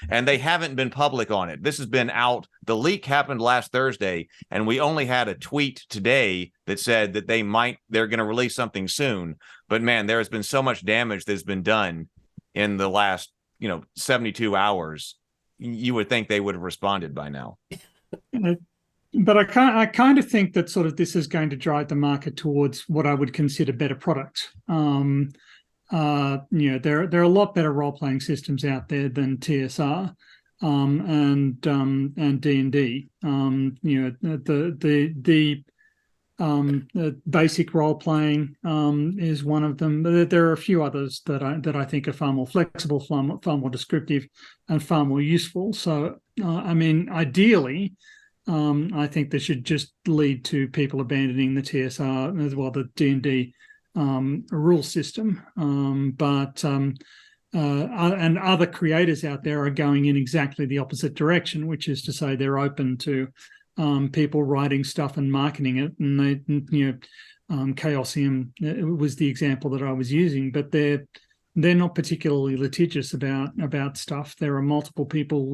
and they haven't been public on it. This has been out. The leak happened last Thursday, and we only had a tweet today that said that they're going to release something soon. But man, there has been so much damage that's been done in the last 72 hours. You would think they would have responded by now. But I kind of think that sort of this is going to drive the market towards what I would consider better products. There are a lot better role-playing systems out there than TSR and D&D. The basic role-playing is one of them. But there are a few others that I think are far more flexible, far more descriptive, and far more useful. So I mean, ideally, I think this should just lead to people abandoning the TSR as well, the D&D rule system. But other creators out there are going in exactly the opposite direction, which is to say they're open to people writing stuff and marketing it. And they, Chaosium was the example that I was using, but they're not particularly litigious about stuff. There are multiple people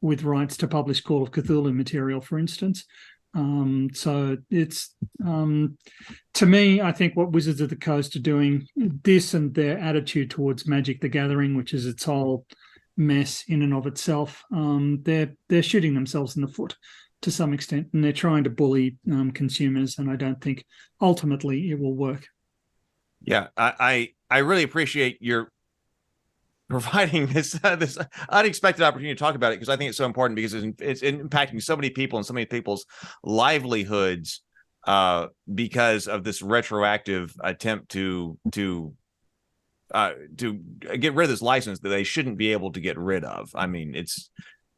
with rights to publish Call of Cthulhu material, for instance. So it's, to me, I think what Wizards of the Coast are doing, this and their attitude towards Magic the Gathering, which is its whole mess in and of itself, they're shooting themselves in the foot to some extent, and they're trying to bully consumers, and I don't think ultimately it will work. Yeah, I really appreciate your providing this unexpected opportunity to talk about it, because I think it's so important, because it's impacting so many people and so many people's livelihoods because of this retroactive attempt to get rid of this license that they shouldn't be able to get rid of. I mean, it's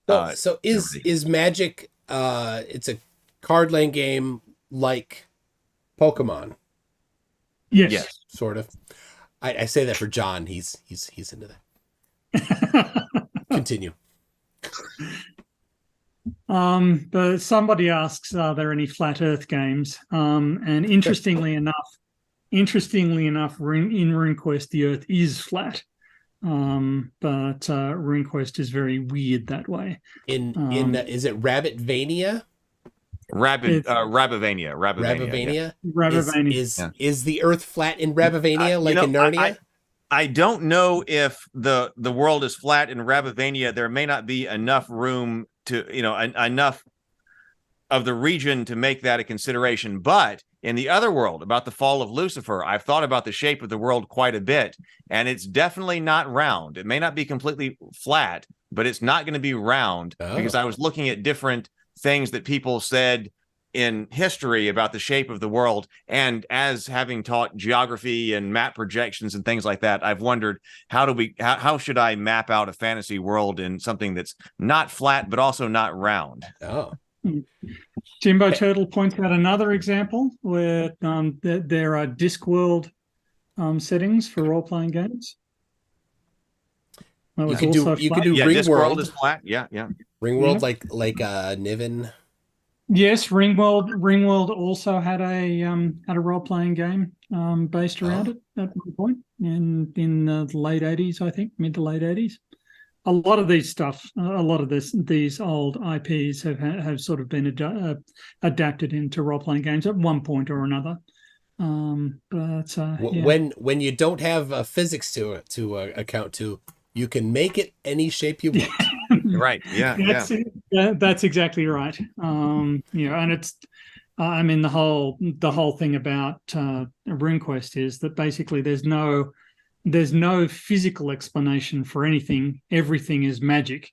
so is Magic it's a card laying game like Pokemon? Yes. Sort of. I say that for John. He's into that. Continue. But somebody asks, are there any flat Earth games? And interestingly enough, in RuneQuest, the Earth is flat. But RuneQuest is very weird that way. Is it Rabbitvania? Rabbitvania. Rabbitvania. Is the Earth flat in Rabbitvania, like in Narnia? I don't know if the world is flat in Rabbitvania. There may not be enough room to, enough of the region to make that a consideration. But in the other world, about the fall of Lucifer, I've thought about the shape of the world quite a bit, and it's definitely not round. It may not be completely flat, but it's not going to be round, because I was looking at different things that people said in history about the shape of the world, and as having taught geography and map projections and things like that, I've wondered how should I map out a fantasy world in something that's not flat but also not round. Jimbo Turtle points out another example where there are Discworld settings for role-playing games. You could do Discworld is flat. Yeah. Ringworld, like Niven. Yes, Ringworld also had a role-playing game based around it at one point in the late 80s, I think, mid to late 80s. A lot of these these old IPs have sort of been adapted into role-playing games at one point or another. When you don't have physics to account to, you can make it any shape you want. Right. Yeah. That's exactly right. And it's, I mean, the whole thing about RuneQuest is that basically there's no physical explanation for anything. Everything is magic,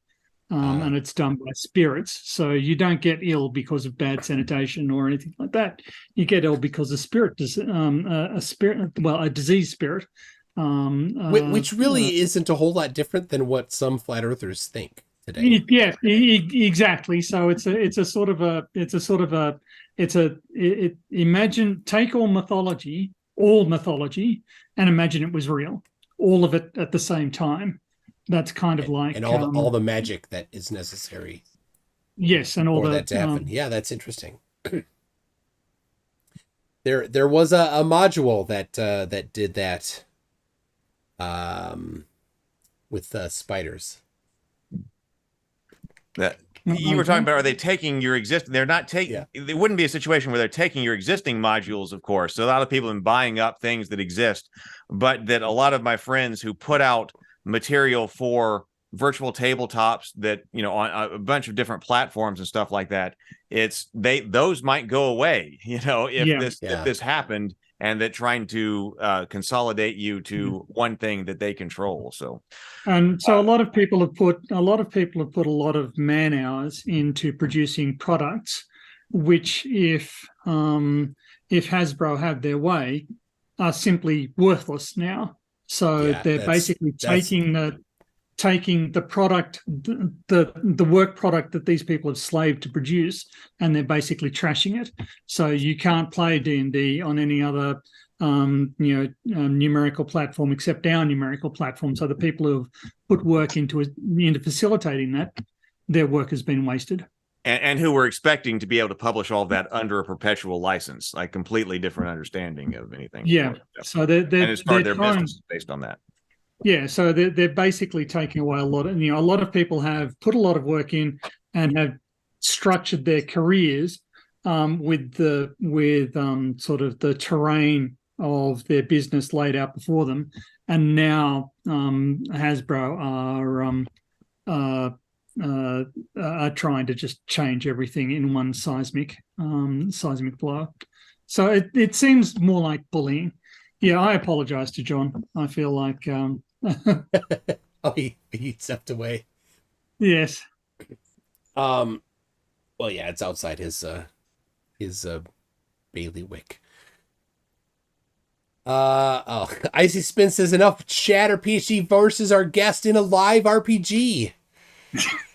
and it's done by spirits. So you don't get ill because of bad sanitation or anything like that. You get ill because a disease spirit. Which really isn't a whole lot different than what some flat earthers think today. Yeah, exactly. So imagine, take all mythology, and imagine it was real, all of it at the same time. That's kind of like, and all the magic that is necessary. Yes, and all that to happen. Yeah, that's interesting. There was a module that did that. With spiders. That you were talking about, are they taking your existing? They're not taking. Yeah. It wouldn't be a situation where they're taking your existing modules, of course. So a lot of people have been buying up things that exist, but that a lot of my friends who put out material for virtual tabletops that, on a bunch of different platforms and stuff like that, those might go away, if this happened. And that trying to consolidate you to one thing that they control. So a lot of people have put a lot of man hours into producing products, which if Hasbro had their way, are simply worthless now. So they're basically taking the product, the work product that these people have slaved to produce, and they're basically trashing it. So you can't play D&D on any other numerical platform except our numerical platform. So the people who have put work into facilitating that, their work has been wasted. And who were expecting to be able to publish all of that under a perpetual license, like completely different understanding of anything. Yeah. So they're started their business based on that. Yeah, so they're basically taking away a lot of people have put a lot of work in and have structured their careers with sort of the terrain of their business laid out before them, and now Hasbro are trying to just change everything in one seismic blow. So it seems more like bullying. Yeah, I apologize to John. I feel like Oh, he stepped away. Yes. Well, yeah, it's outside his bailiwick. Icy Spin says enough chatter. PhD versus our guest in a live RPG.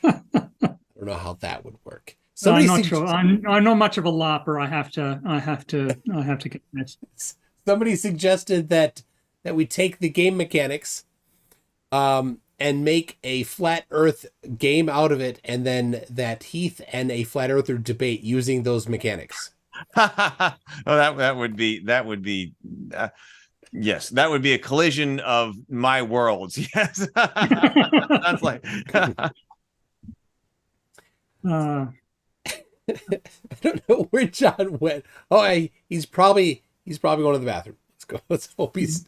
I don't know how that would work. I'm not sure. I'm not much of a LARPer. I have to get this. Somebody suggested that we take the game mechanics, and make a flat Earth game out of it, and then that Heath and a flat Earther debate using those mechanics. Oh, that would be yes, that would be a collision of my worlds. Yes. Sounds like I don't know where John went. Oh, he's probably going to the bathroom. Let's go. Let's hope he's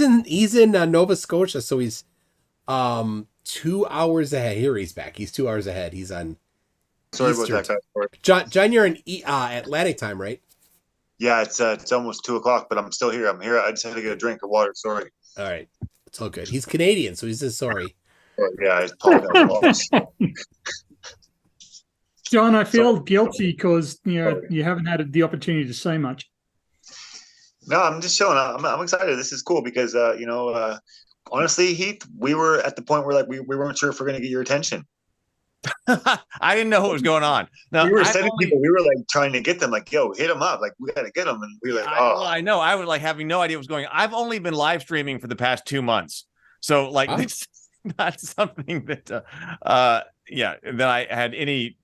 in Nova Scotia, so he's 2 hours ahead. Here he's back. He's 2 hours ahead. He's on. Sorry Eastern about that, guys. John, you're in Atlantic time, right? Yeah, it's almost 2:00, but I'm still here. I'm here. I just had to get a drink of water. Sorry. All right, it's all good. He's Canadian, so he's just sorry. Yeah, I apologize. John, I feel guilty because you haven't had the opportunity to say much. No, I'm just chilling. I'm excited. This is cool because honestly, Heath, we were at the point where we weren't sure if we're going to get your attention. I didn't know what was going on. No, we were sending people. We were trying to get them. Yo, hit them up. We got to get them. And we were oh. I know. I was having no idea what was going on. I've only been live streaming for the past 2 months, so this is not something that that I had any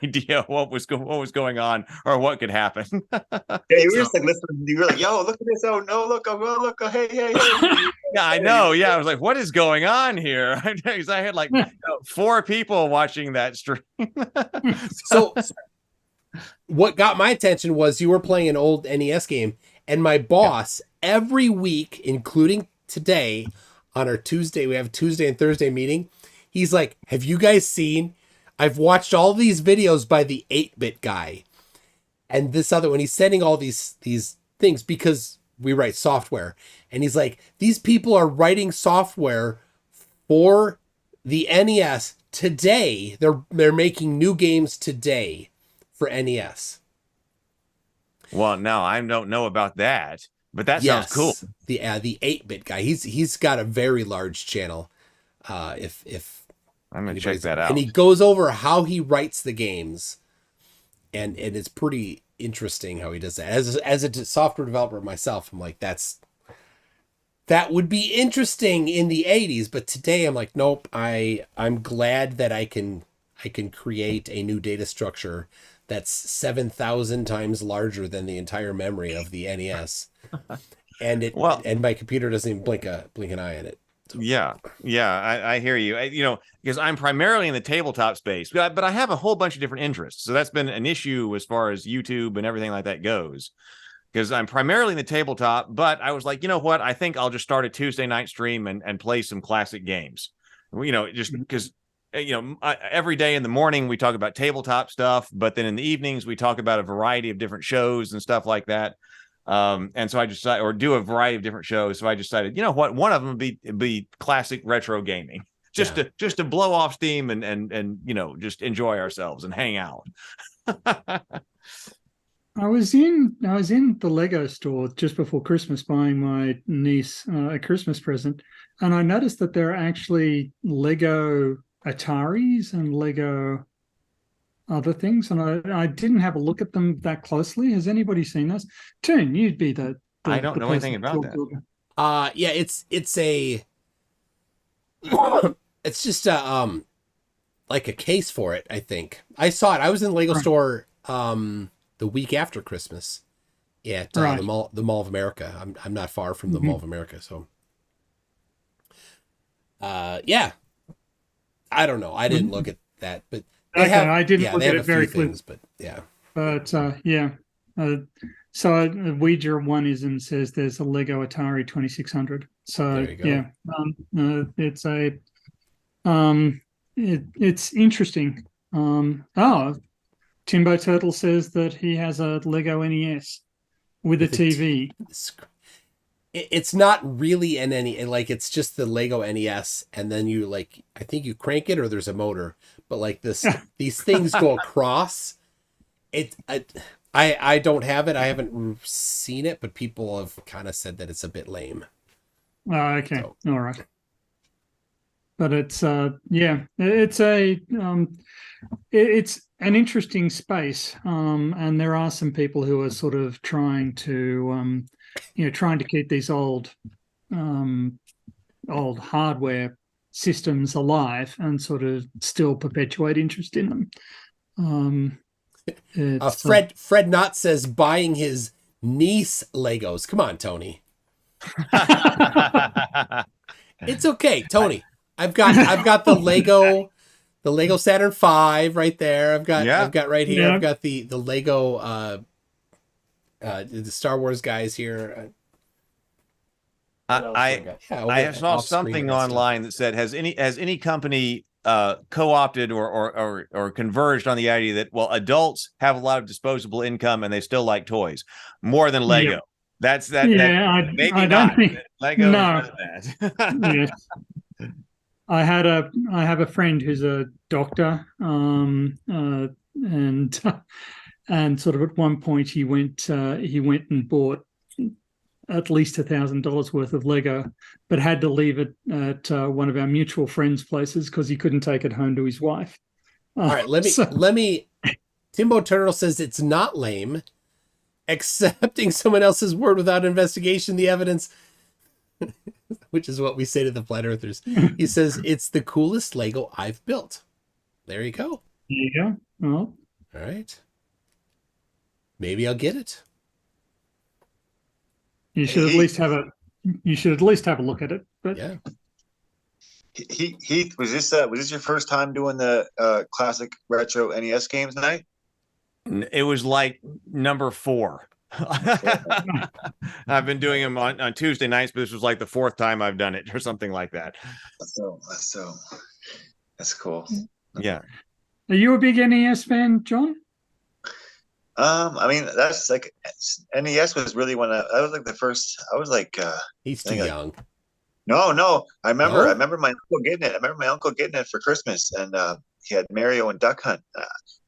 idea what was going on or what could happen. Yeah, you were just listening. You were yo, look at this. Oh no, look, oh look, oh, hey. Yeah, I know. Yeah, I was what is going on here? Because I had 4 people watching that stream. So what got my attention was you were playing an old NES game, and my boss every week, including today, on our Tuesday, we have a Tuesday and Thursday meeting. He's like, have you guys seen? I've watched all these videos by the 8-bit guy. And this other one, he's sending all these things because we write software. And he's like, these people are writing software for the NES today. They're making new games today for NES. Well, no, I don't know about that, but that sounds cool. The 8-bit guy, he's got a very large channel. If I'm gonna check that out, and he goes over how he writes the games, and it's pretty interesting how he does that. As a software developer myself, I'm like, that would be interesting in the 80s, but today I'm like, nope. I'm glad that I can create a new data structure that's 7,000 times larger than the entire memory of the NES, and and my computer doesn't even blink an eye in it. Yeah, I hear you. Because I'm primarily in the tabletop space, but I have a whole bunch of different interests. So that's been an issue as far as YouTube and everything like that goes. Because I'm primarily in the tabletop, but I was like, you know what? I think I'll just start a Tuesday night stream and play some classic games. Just because every day in the morning we talk about tabletop stuff, but then in the evenings we talk about a variety of different shows and stuff like that. And so I decided, or do a variety of different shows. So I decided, you know what, one of them would be classic retro gaming, just to blow off steam and just enjoy ourselves and hang out. I was in the Lego store just before Christmas buying my niece a Christmas present, and I noticed that there are actually Lego Ataris and Lego other things, and I didn't have a look at them that closely. Has anybody seen this? Toon, you'd be the I don't know anything about that. Yeah, it's just like a case for it. I think I saw it. I was in the Lego store the week after Christmas at the Mall of America. I'm not far from the Mall of America, so yeah. I don't know. I didn't look at that, but I didn't look at it very clearly. But yeah. But yeah. So Ouija one is and says there's a Lego Atari 2600. So yeah, it's it's interesting. Timbo Turtle says that he has a Lego NES with a TV. it's not really an NES, like it's just the Lego NES, and then you like, I think you crank it or there's a motor, but like these things go across. I don't have it. I haven't seen it, but people have kind of said that it's a bit lame. Okay, so. All right. But it's it's an interesting space, and there are some people who are sort of trying to keep these old hardware systems alive and sort of still perpetuate interest in them. Fred Knott says buying his niece Legos. Come on, Tony. It's okay, Tony. I've got the Lego Saturn V right there. I've got right here. Yeah. I've got the Lego the Star Wars guys here. I saw something online that said has any company co-opted or converged on the idea that, well, adults have a lot of disposable income and they still like toys more than Lego. Yeah. That's that. Yeah, maybe I not. Don't think, Lego no. Is that. Yes. I have a friend who's a doctor, and sort of at one point he went and bought at least $1,000 worth of Lego, but had to leave it at one of our mutual friends' places because he couldn't take it home to his wife. All right, let me. Timbo Turtle says it's not lame. Accepting someone else's word without investigation, the evidence, which is what we say to the flat earthers. He says it's the coolest Lego I've built. There you go. There you go. Well, all right. Maybe I'll get it. You should at least have a. You should at least have a look at it. But yeah. Heath, was this your first time doing the classic retro NES games night? It was like number 4. I've been doing them on Tuesday nights, but this was like the 4th time I've done it or something like that. That's cool. Yeah. Are you a big NES fan, John? I mean, that's like NES was really when I was like the first. I was like, he's too young. No. I remember my uncle getting it. I remember my uncle getting it for Christmas, and he had Mario and Duck Hunt. I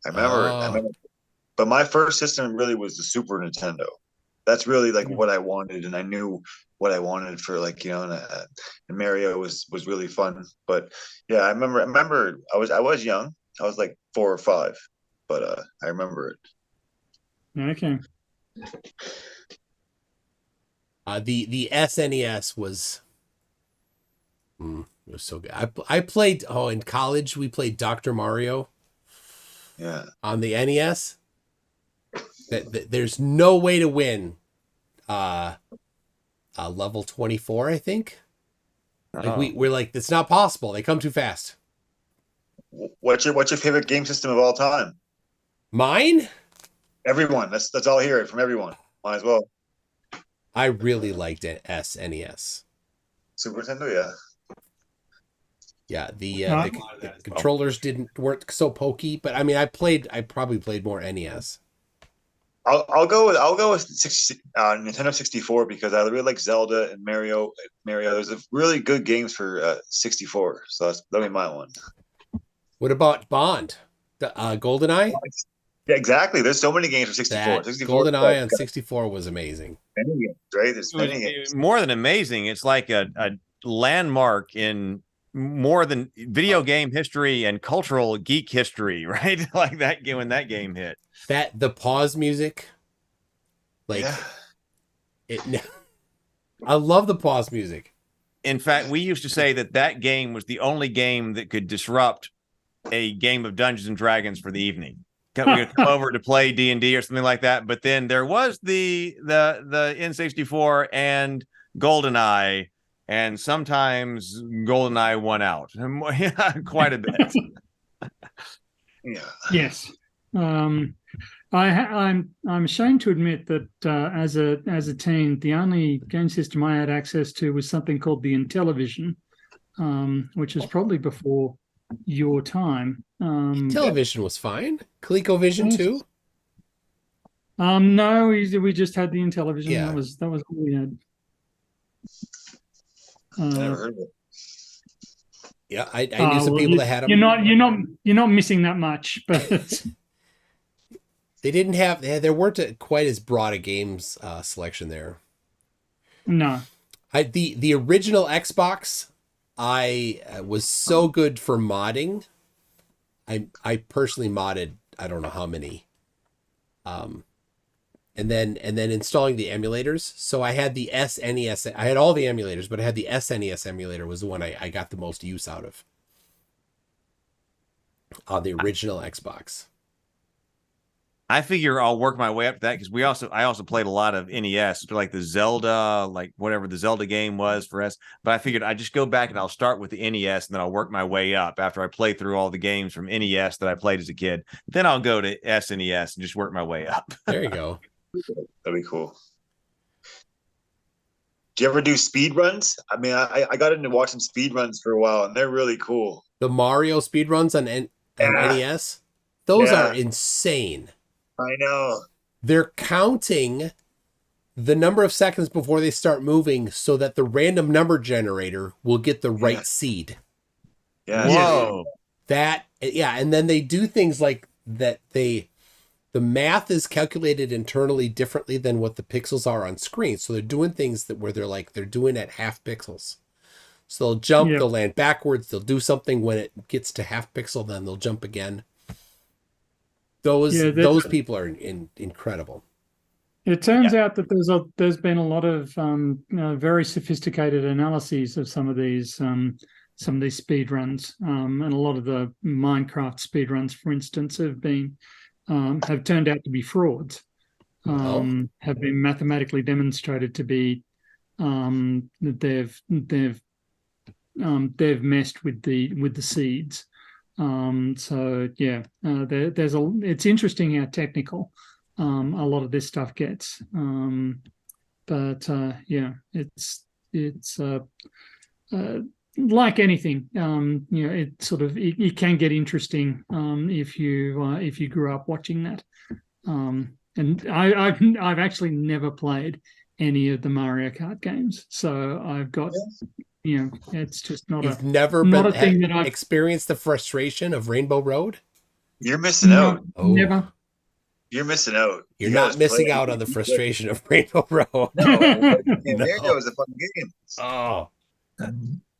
remember. But my first system really was the Super Nintendo. That's really like what I wanted, and I knew what I wanted for, like, and Mario was really fun. But yeah, I remember I was young. I was like 4 or 5, but I remember it. Okay. The SNES was it was so good. I played in college we played Dr. Mario. Yeah. On the NES. There's no way to win level 24, I think. Like we're like, it's not possible. They come too fast. What's your favorite game system of all time? Mine? Everyone. That's all I hear it from everyone. Might as well. I really liked SNES. Super Nintendo, yeah. Yeah, the controllers weren't so pokey, but I mean, I probably played more NES. I'll go with Nintendo 64 because I really like Zelda and Mario. There's really good games for 64, so that'll be my one. What about Bond? GoldenEye? Yeah, exactly. There's so many games for 64. GoldenEye on 64 was amazing. Many games, right? There's many games. More than amazing. It's like a landmark in more than video game history and cultural geek history, right? Like that game when that game hit. The pause music, like I love the pause music. In fact, we used to say that game was the only game that could disrupt a game of Dungeons and Dragons for the evening. We would come over to play D&D or something like that, but then there was the N64 and GoldenEye, and sometimes GoldenEye won out quite a bit. Yeah. Yes. I'm ashamed to admit that as a teen, the only game system I had access to was something called the Intellivision, which is probably before your time. Intellivision was fine. ColecoVision too. No, we just had the Intellivision. Yeah. That was all we had. Never heard of it. Yeah, I knew some people that had them. You're not missing that much, but they didn't have. There weren't quite as broad a games selection there. No. The original Xbox, I was so good for modding. I personally modded I don't know how many. And then installing the emulators. So I had the SNES. I had all the emulators, but I had the SNES emulator was the one I got the most use out of on the original Xbox. I figure I'll work my way up to that because I also played a lot of NES, like the Zelda, like whatever the Zelda game was for us. But I figured I'd just go back and I'll start with the NES and then I'll work my way up after I play through all the games from NES that I played as a kid. Then I'll go to SNES and just work my way up. There you go. That'd be cool. Do you ever do speed runs? I mean, I got into watching speed runs for a while, and they're really cool. The Mario speed runs on NES, those are insane. I know. They're counting the number of seconds before they start moving so that the random number generator will get the right seed. Yeah. Whoa. And then they do things like that. The math is calculated internally differently than what the pixels are on screen. So they're doing things where they're doing at half pixels. So they'll jump, they'll land backwards, they'll do something when it gets to half pixel, then they'll jump again. Those people are incredible. It turns out that there's been a lot of very sophisticated analyses of some of these speed runs, and a lot of the Minecraft speed runs, for instance, have turned out to be frauds. Have been mathematically demonstrated to be that they've messed with the seeds. It's interesting how technical a lot of this stuff gets. It's like anything, it can get interesting if you grew up watching that. And I've actually never played any of the Mario Kart games, so I've got. It's just not You've a never not been a thing that I've experienced the frustration of Rainbow Road. You're missing out. Never. You're missing out. You're not missing out on the frustration of Rainbow Road. There goes a fun game. Oh.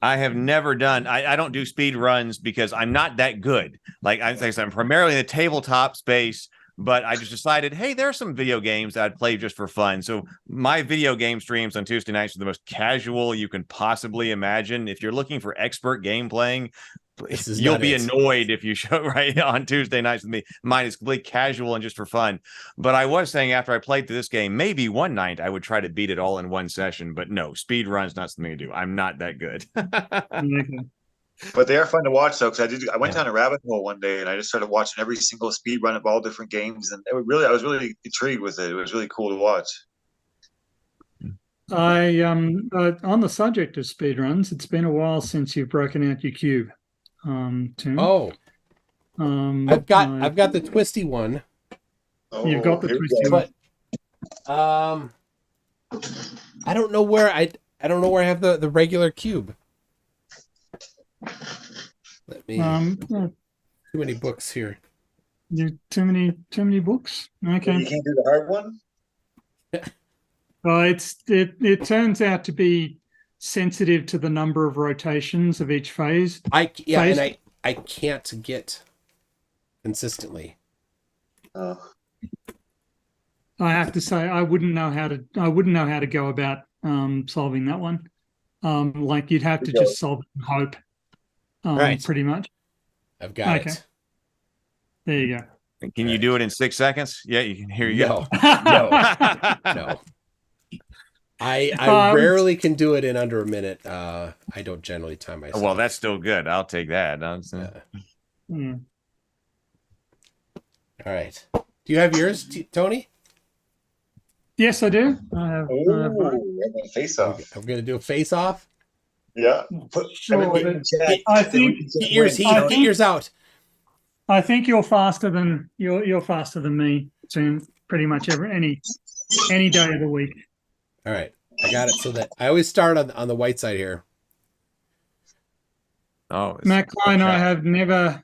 I have never done. I don't do speed runs because I'm not that good. Like I'm primarily in the tabletop space, but I just decided, hey, there are some video games that I'd play just for fun. So my video game streams on Tuesday nights are the most casual you can possibly imagine. If you're looking for expert game playing, you'll be annoyed if you show right on Tuesday nights with me. Mine is completely casual and just for fun. But I was saying after I played through this game, maybe one night I would try to beat it all in one session. But no, speed runs not something to do. I'm not that good. But they are fun to watch, though, because I went down a rabbit hole one day and I just started watching every single speed run of all different games, and I was really intrigued with it. It was really cool to watch. On the subject of speed runs, it's been a while since you've broken out your cube. Tim. I've got the twisty one. You've got the twisty one. But I don't know where I have the regular cube. Let me too many books here. Too many books. Okay. You can't do the hard one? It turns out to be sensitive to the number of rotations of each phase. And I can't get consistently. I have to say I wouldn't know how to go about solving that one. Like you'd have to just solve it and hope. Right. Pretty much. I've got it. There you go. Can you do it in 6 seconds? Yeah, you can. Here you go. No. I rarely can do it in under a minute. I don't generally time myself. Well, that's still good. I'll take that. All right. Do you have yours, Tony? Yes, I do. I have. Face off. I'm going to do a face off. Yeah. I think get yours out. I think you're faster than me, Tim. Pretty much any day of the week. All right. I got it so that I always start on the white side here. Oh, Matt Klein, I have never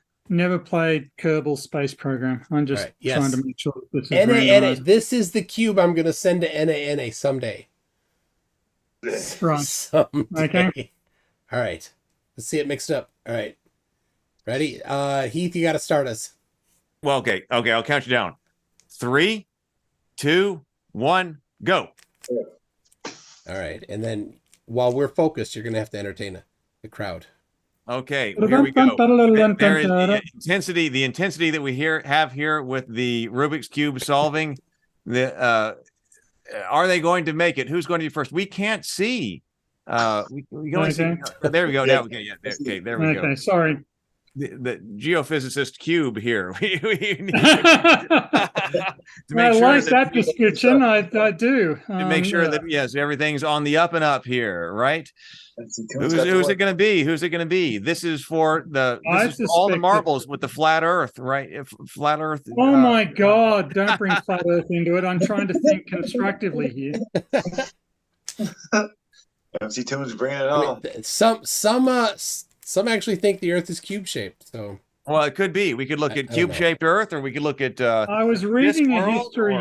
played Kerbal Space Program. I'm just Right, yes. trying to make sure that this is NA, randomized. this is the cube I'm going to send to NA someday. Right. Someday. Okay. All right. Let's see it mixed up. All right. Ready? Heath, you got to start us. Well, okay. I'll count you down. 3, 2, 1, go. All right. And then while we're focused, you're going to have to entertain the crowd. Okay, here we go. There is the intensity that we have here with the Rubik's Cube solving. Are they going to make it? Who's going to be first? We can't see. We can only see. There we go. Now, okay, there we go. Okay, sorry. The geophysicist cube here. We need to make sure like that description. I do. To make sure that, yes, everything's on the up and up here, right? Who's it going to be? Who's it going to be? This is for all the marbles with the flat Earth, right? Flat Earth. Oh my God! Don't bring flat Earth into it. I'm trying to think constructively here. MC Toon's bringing it on. Some actually think the Earth is cube shaped. So, well, it could be. We could look at cube shaped Earth, or we could look at. I was reading a history.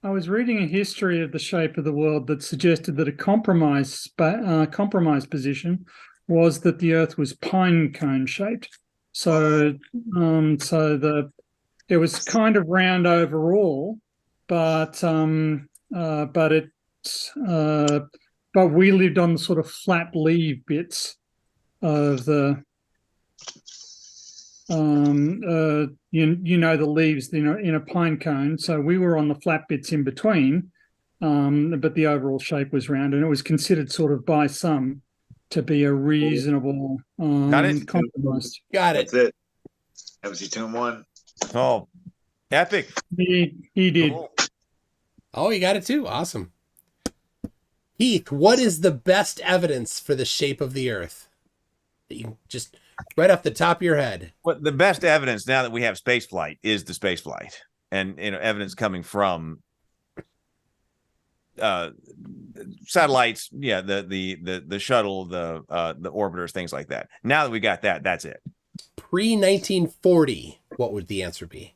I was reading a history of the shape of the world that suggested that a compromise position was that the Earth was pine cone shaped. So, it was kind of round overall, but we lived on the sort of flat leaf bits of the the leaves in a pine cone. So we were on the flat bits in between, but the overall shape was round, and it was considered sort of by some to be a reasonable compromise. Got it. That's it. MC Toon won. Oh, epic. He did. Cool. Oh, you got it too. Awesome. Heath, what is the best evidence for the shape of the Earth? That you just right off the top of your head. Well, the best evidence now that we have space flight is the space flight, and evidence coming from satellites. Yeah, the shuttle, the orbiters, things like that. Now that we got that, that's it. Pre-1940, what would the answer be?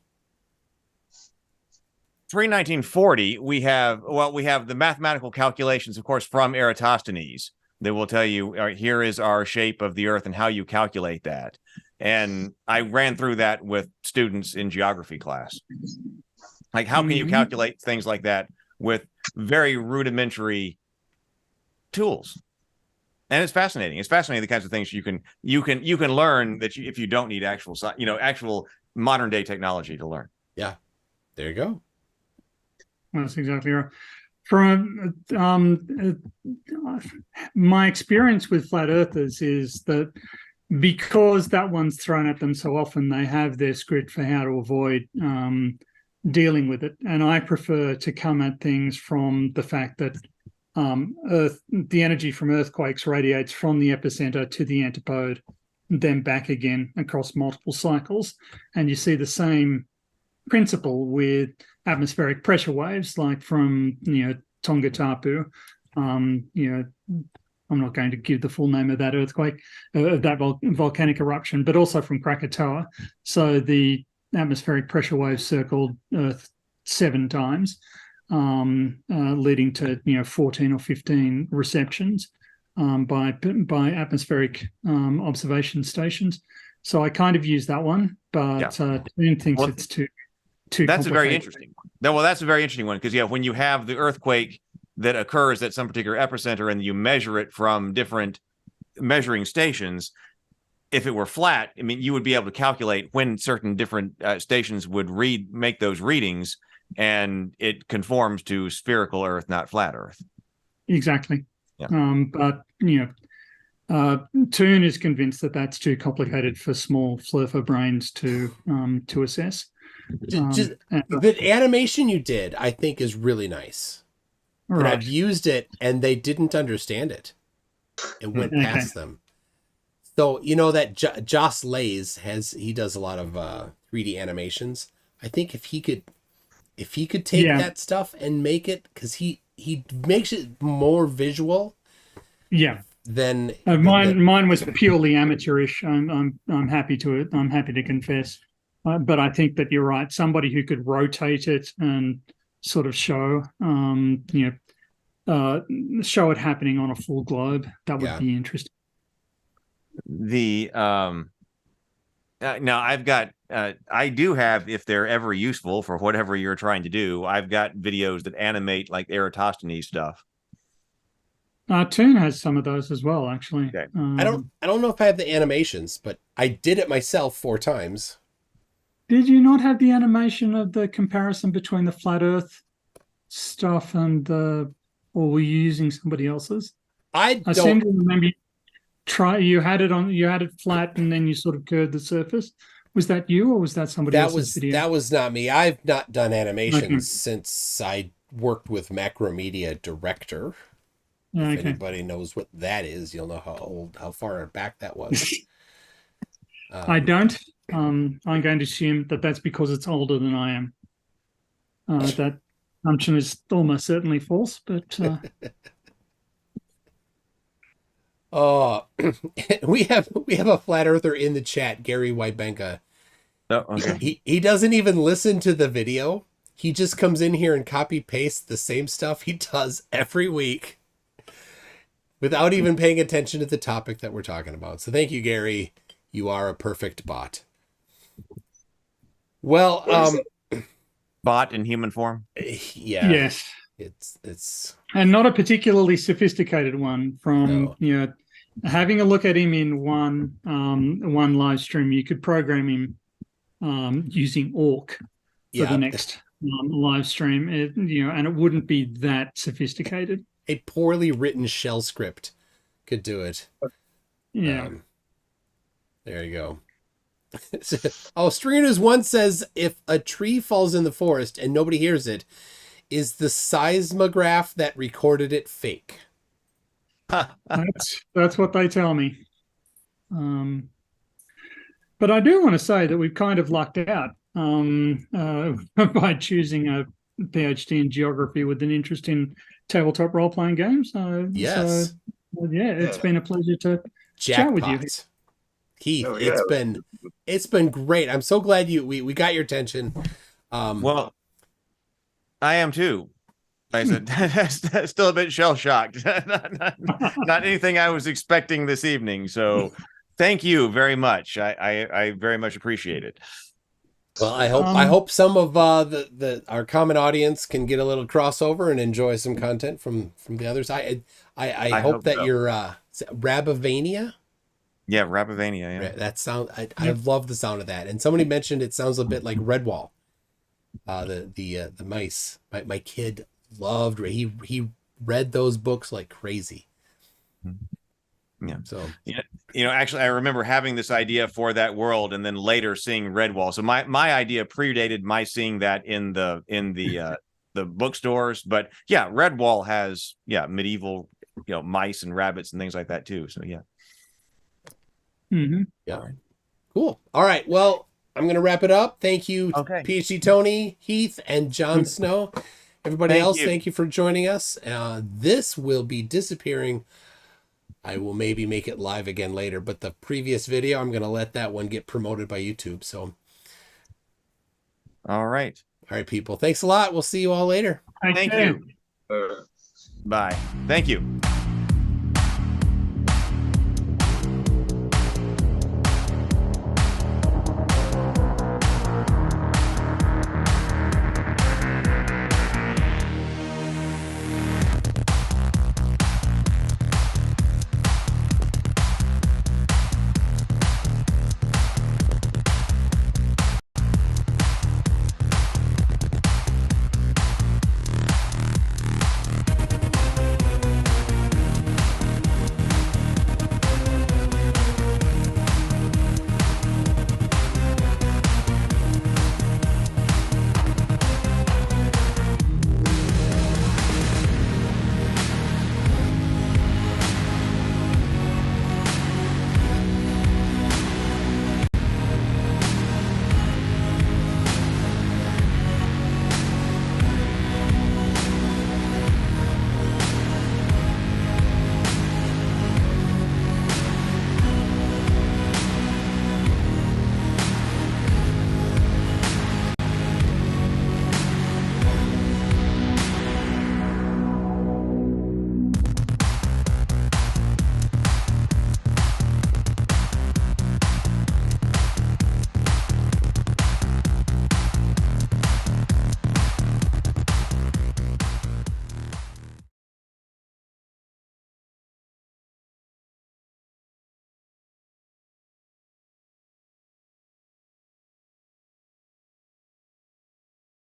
Pre-1940, we have the mathematical calculations, of course, from Eratosthenes. They will tell you, here is our shape of the Earth and how you calculate that. And I ran through that with students in geography class. Like, how can you calculate things like that with very rudimentary tools? And it's fascinating. It's fascinating, the kinds of things you can learn that if you don't need actual modern day technology to learn. Yeah, there you go. That's exactly right. From my experience with flat earthers is that because that one's thrown at them so often, they have their script for how to avoid dealing with it. And I prefer to come at things from the fact that the energy from earthquakes radiates from the epicenter to the antipode, then back again across multiple cycles. And you see the same principle with atmospheric pressure waves, like from Tonga Tapu. I'm not going to give the full name of that earthquake, of that volcanic eruption, but also from Krakatoa. So the atmospheric pressure waves circled Earth 7 times, leading to 14 or 15 receptions by atmospheric observation stations. So I kind of use that one, but Toon thinks it's too. That's a very interesting one. Well, that's a very interesting one because when you have the earthquake that occurs at some particular epicenter and you measure it from different measuring stations, if it were flat, I mean, you would be able to calculate when certain different stations would make those readings, and it conforms to spherical Earth, not flat Earth. Exactly. Yeah. But Toon is convinced that that's too complicated for small flurfer brains to assess. The animation you did, I think, is really nice. Right. And I've used it, and they didn't understand it. It went past them. So that Joss Lays he does a lot of 3D animations. I think if he could take that stuff and make it, because he he makes it more visual. Yeah. Than mine was purely amateurish. I'm happy to confess, but I think that you're right. Somebody who could rotate it and sort of show show it happening on a full globe, that would be interesting. Now I've got I do have, if they're ever useful for whatever you're trying to do, I've got videos that animate like Eratosthenes stuff. Toon has some of those as well, actually. Okay. I don't know if I have the animations, but I did it myself 4 times. Did you not have the animation of the comparison between the flat Earth stuff and or were you using somebody else's? I seem to remember you had it flat and then you sort of curved the surface. Was that you or was that somebody else's video? That was not me. I've not done animations since I worked with Macromedia Director. If anybody knows what that is, you'll know how far back that was. I don't. I'm going to assume that that's because it's older than I am. That assumption is almost certainly false, but. Oh, we have a flat earther in the chat, Gary Wybenka. Oh, okay. He doesn't even listen to the video. He just comes in here and copy pastes the same stuff he does every week, without even paying attention to the topic that we're talking about. So thank you, Gary. You are a perfect bot. Well, bot in human form. Yeah. Yes. It's and not a particularly sophisticated one. From having a look at him in one live stream, you could program him using Orc for the next live stream. And it wouldn't be that sophisticated. A poorly written shell script could do it. Yeah. There you go. Stringers one says, if a tree falls in the forest and nobody hears it, is the seismograph that recorded it fake? That's what they tell me. But I do want to say that we've kind of lucked out by choosing a PhD in geography with an interest in tabletop role-playing games. Yes. It's been a pleasure to chat with you. Heath, it's been great. I'm so glad we got your attention. Well, I am too. I said still a bit shell-shocked. not anything I was expecting this evening. So thank you very much. I very much appreciate it. Well, I hope some of our common audience can get a little crossover and enjoy some content from the others. I hope that you're Rabavania. Yeah, Rabavania. Yeah, that sound. I love the sound of that. And somebody mentioned it sounds a bit like Redwall. The mice. My kid loved. He read those books like crazy. Yeah. So actually, I remember having this idea for that world, and then later seeing Redwall. So my idea predated my seeing that in the bookstores. But yeah, Redwall has medieval mice and rabbits and things like that too. So yeah. Mm-hmm. Yeah. Cool. All right. Well, I'm gonna wrap it up. Thank you, PhD Tony, Heath, and Jon Snow. Everybody else, thank you for joining us. This will be disappearing. I will maybe make it live again later, but the previous video, I'm going to let that one get promoted by YouTube. So, all right, people. Thanks a lot. We'll see you all later. Thank you. Bye. Thank you.